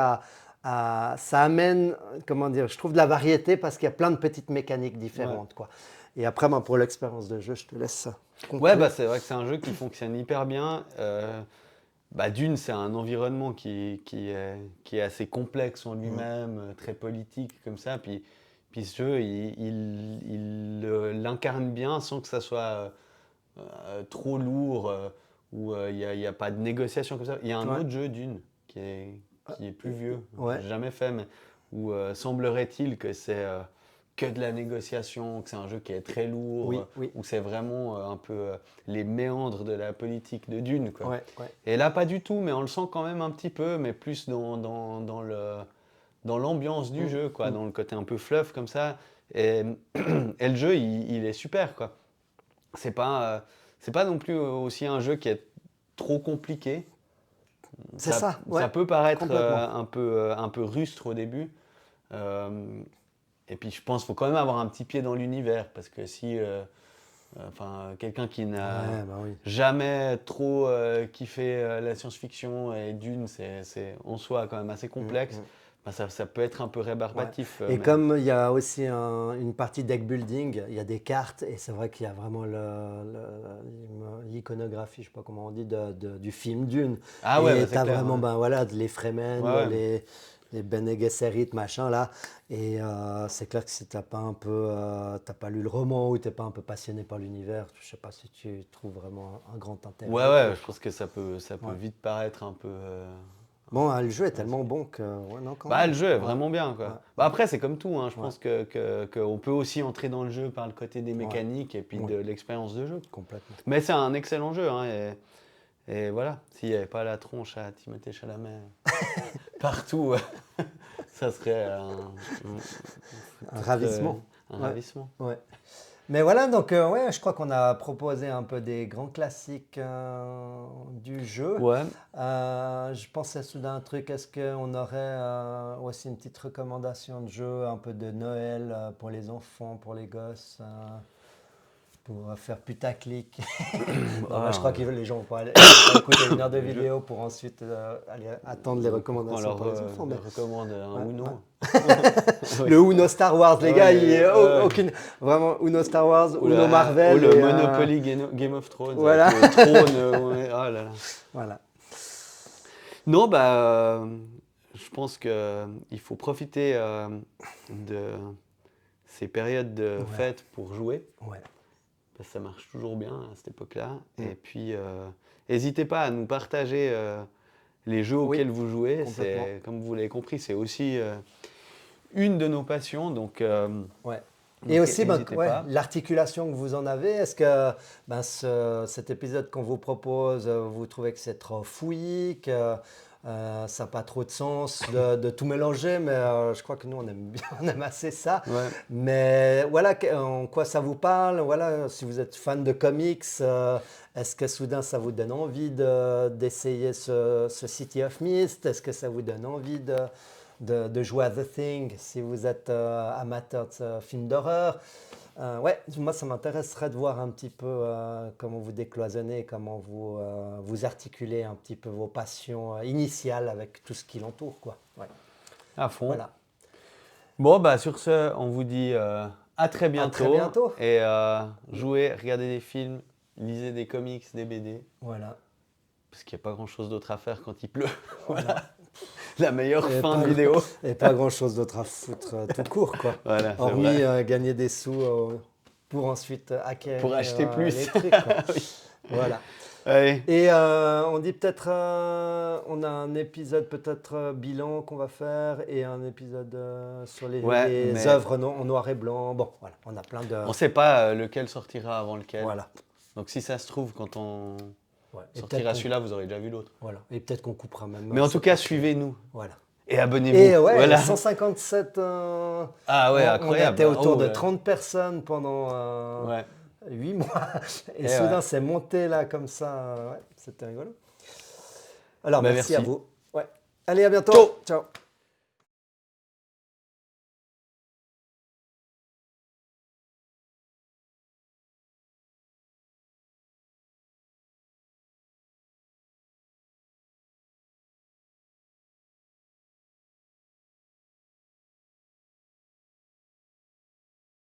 ça amène, comment dire, je trouve de la variété parce qu'il y a plein de petites mécaniques Ouais. différentes, quoi. Et après, pour l'expérience de jeu, je te laisse Ouais, bah conclure. c'est vrai que c'est un jeu qui fonctionne hyper bien. Bah, Dune, c'est un environnement qui est assez complexe en Mm. lui-même, très politique comme ça. Puis ce jeu, il l'incarne bien sans que ça soit trop lourd, ou il y a pas de négociation comme ça. Il y a un Ouais. autre jeu Dune qui est plus vieux, que Ouais. j'ai jamais fait, mais où semblerait-il que c'est que de la négociation, que c'est un jeu qui est très lourd, Oui, oui. où c'est vraiment un peu les méandres de la politique de Dune, quoi. Ouais, ouais. Et là, pas du tout, mais on le sent quand même un petit peu, mais plus dans l'ambiance du Mm, jeu, quoi, mm. dans le côté un peu fluff comme ça. Et, et le jeu, il est super, quoi. C'est pas, euh, c'est pas non plus aussi un jeu qui est trop compliqué. C'est Ça, ça, ouais, ça peut paraître complètement. un peu rustre au début. Euh, et puis je pense qu'il faut quand même avoir un petit pied dans l'univers, parce que si enfin, quelqu'un qui n'a Ouais, bah oui. jamais trop kiffé la science-fiction, et Dune, c'est en soi quand même assez Mm, complexe, mm. bah, ça peut être un peu Ouais. rébarbatif. Et Mais comme il y a aussi une partie deck building, il y a des cartes et c'est vrai qu'il y a vraiment l'iconographie, je sais pas comment on dit, du film Dune. ah ouais, bah, Et tu c'est as clair, vraiment ouais. les Fremen, Ouais, ouais. les Bene Gesserit, machin là. Et c'est clair que si t'as pas lu le roman ou t'es pas un peu passionné par l'univers, je sais pas si tu trouves vraiment un grand intérêt Ouais, au ouais, truc, je quoi. pense que ça peut Ouais. vite paraître un peu. Bon, le jeu est Ouais, tellement bon que, ouais, non, quand bah, même. le jeu est Ouais, vraiment bien, ouais, quoi. Bah, ouais, après, c'est comme tout, hein. Je ouais, pense qu'on peut aussi entrer dans le jeu par le côté des ouais, mécaniques et puis ouais, de l'expérience de jeu. complètement. Mais c'est un excellent jeu, hein, et voilà, s'il n'y avait pas la tronche à Timothée Chalamet partout, ça serait Un peut-être ravissement. un Ouais, ravissement. ouais. Mais voilà, donc ouais, je crois qu'on a proposé un peu des grands classiques du jeu. Ouais. Je pensais soudain un truc, est-ce qu'on aurait aussi une petite recommandation de jeu, un peu de Noël pour les enfants, pour les gosses, pour faire putaclic. Non, mais je Ah, crois que les gens vont pas écouter une heure de le jeu, vidéo pour ensuite aller attendre les pour qu'on recommandations pour les enfants. Mais leur recommande un ouais, ouais. Uno. Ouais. Le Uno Star Wars, les gars, il y a Ouais. aucune. Vraiment, Uno Star Wars, Uno Ou Marvel le et. Monopoly Game of Thrones avec Voilà. le trône. Ouais, oh là là. Voilà. Non, bah, je pense que il faut profiter de ces périodes de Ouais. fête pour jouer. Ouais. Parce que ça marche toujours bien à cette époque-là. Mm. Et puis, n'hésitez pas à nous partager les jeux Oui, auxquels vous jouez. complètement. Comme vous l'avez compris, c'est aussi une de nos passions. Donc, Ouais. Et aussi, n'hésitez ouais, pas. l'articulation que vous en avez, est-ce que cet épisode qu'on vous propose, vous trouvez que c'est trop fouillis, que ça n'a pas trop de sens de tout mélanger, mais je crois que nous, on aime bien, on aime assez ça. Ouais. Mais voilà, en quoi ça vous parle? Voilà, si vous êtes fan de comics, est-ce que soudain ça vous donne envie d'essayer ce City of Mist? Est-ce que ça vous donne envie de jouer à The Thing si vous êtes amateur de films d'horreur? Ouais, moi ça m'intéresserait de voir un petit peu comment vous décloisonnez, comment vous articulez un petit peu vos passions initiales avec tout ce qui l'entoure, quoi. Ouais, À fond. voilà. Bon, bah, sur ce, on vous dit à très bientôt. très bientôt. Et jouez, regardez des films, lisez des comics, des BD. Voilà. Parce qu'il n'y a pas grand-chose d'autre à faire quand il pleut. Voilà. La meilleure Et fin pas- de vidéo. Et pas grand-chose d'autre à foutre tout court, quoi. Voilà, c'est Hormis vrai. gagner des sous pour ensuite acquérir Pour acheter plus. les trucs, quoi. Voilà. Allez, Et on dit peut-être, on a un épisode peut-être bilan qu'on va faire et un épisode sur les Ouais, mais- œuvres en noir et blanc. Bon, voilà, on a plein de... on ne sait pas lequel sortira avant lequel. Voilà. Donc si ça se trouve, quand on Ouais. Et sortira peut-être celui-là, vous aurez déjà vu l'autre. voilà. Et peut-être qu'on coupera même. Mais en tout cas, suivez-nous. Voilà. Et abonnez-vous. Et ouais, Voilà. 157... Ah ouais, incroyable. On était autour Oh, de ouais. 30 personnes pendant Ouais. 8 mois. Et Et soudain, ouais. c'est monté là comme ça. Ouais, c'était rigolo. Alors, Bah, merci merci. à vous. Ouais. Allez, à bientôt. Ciao. Ciao.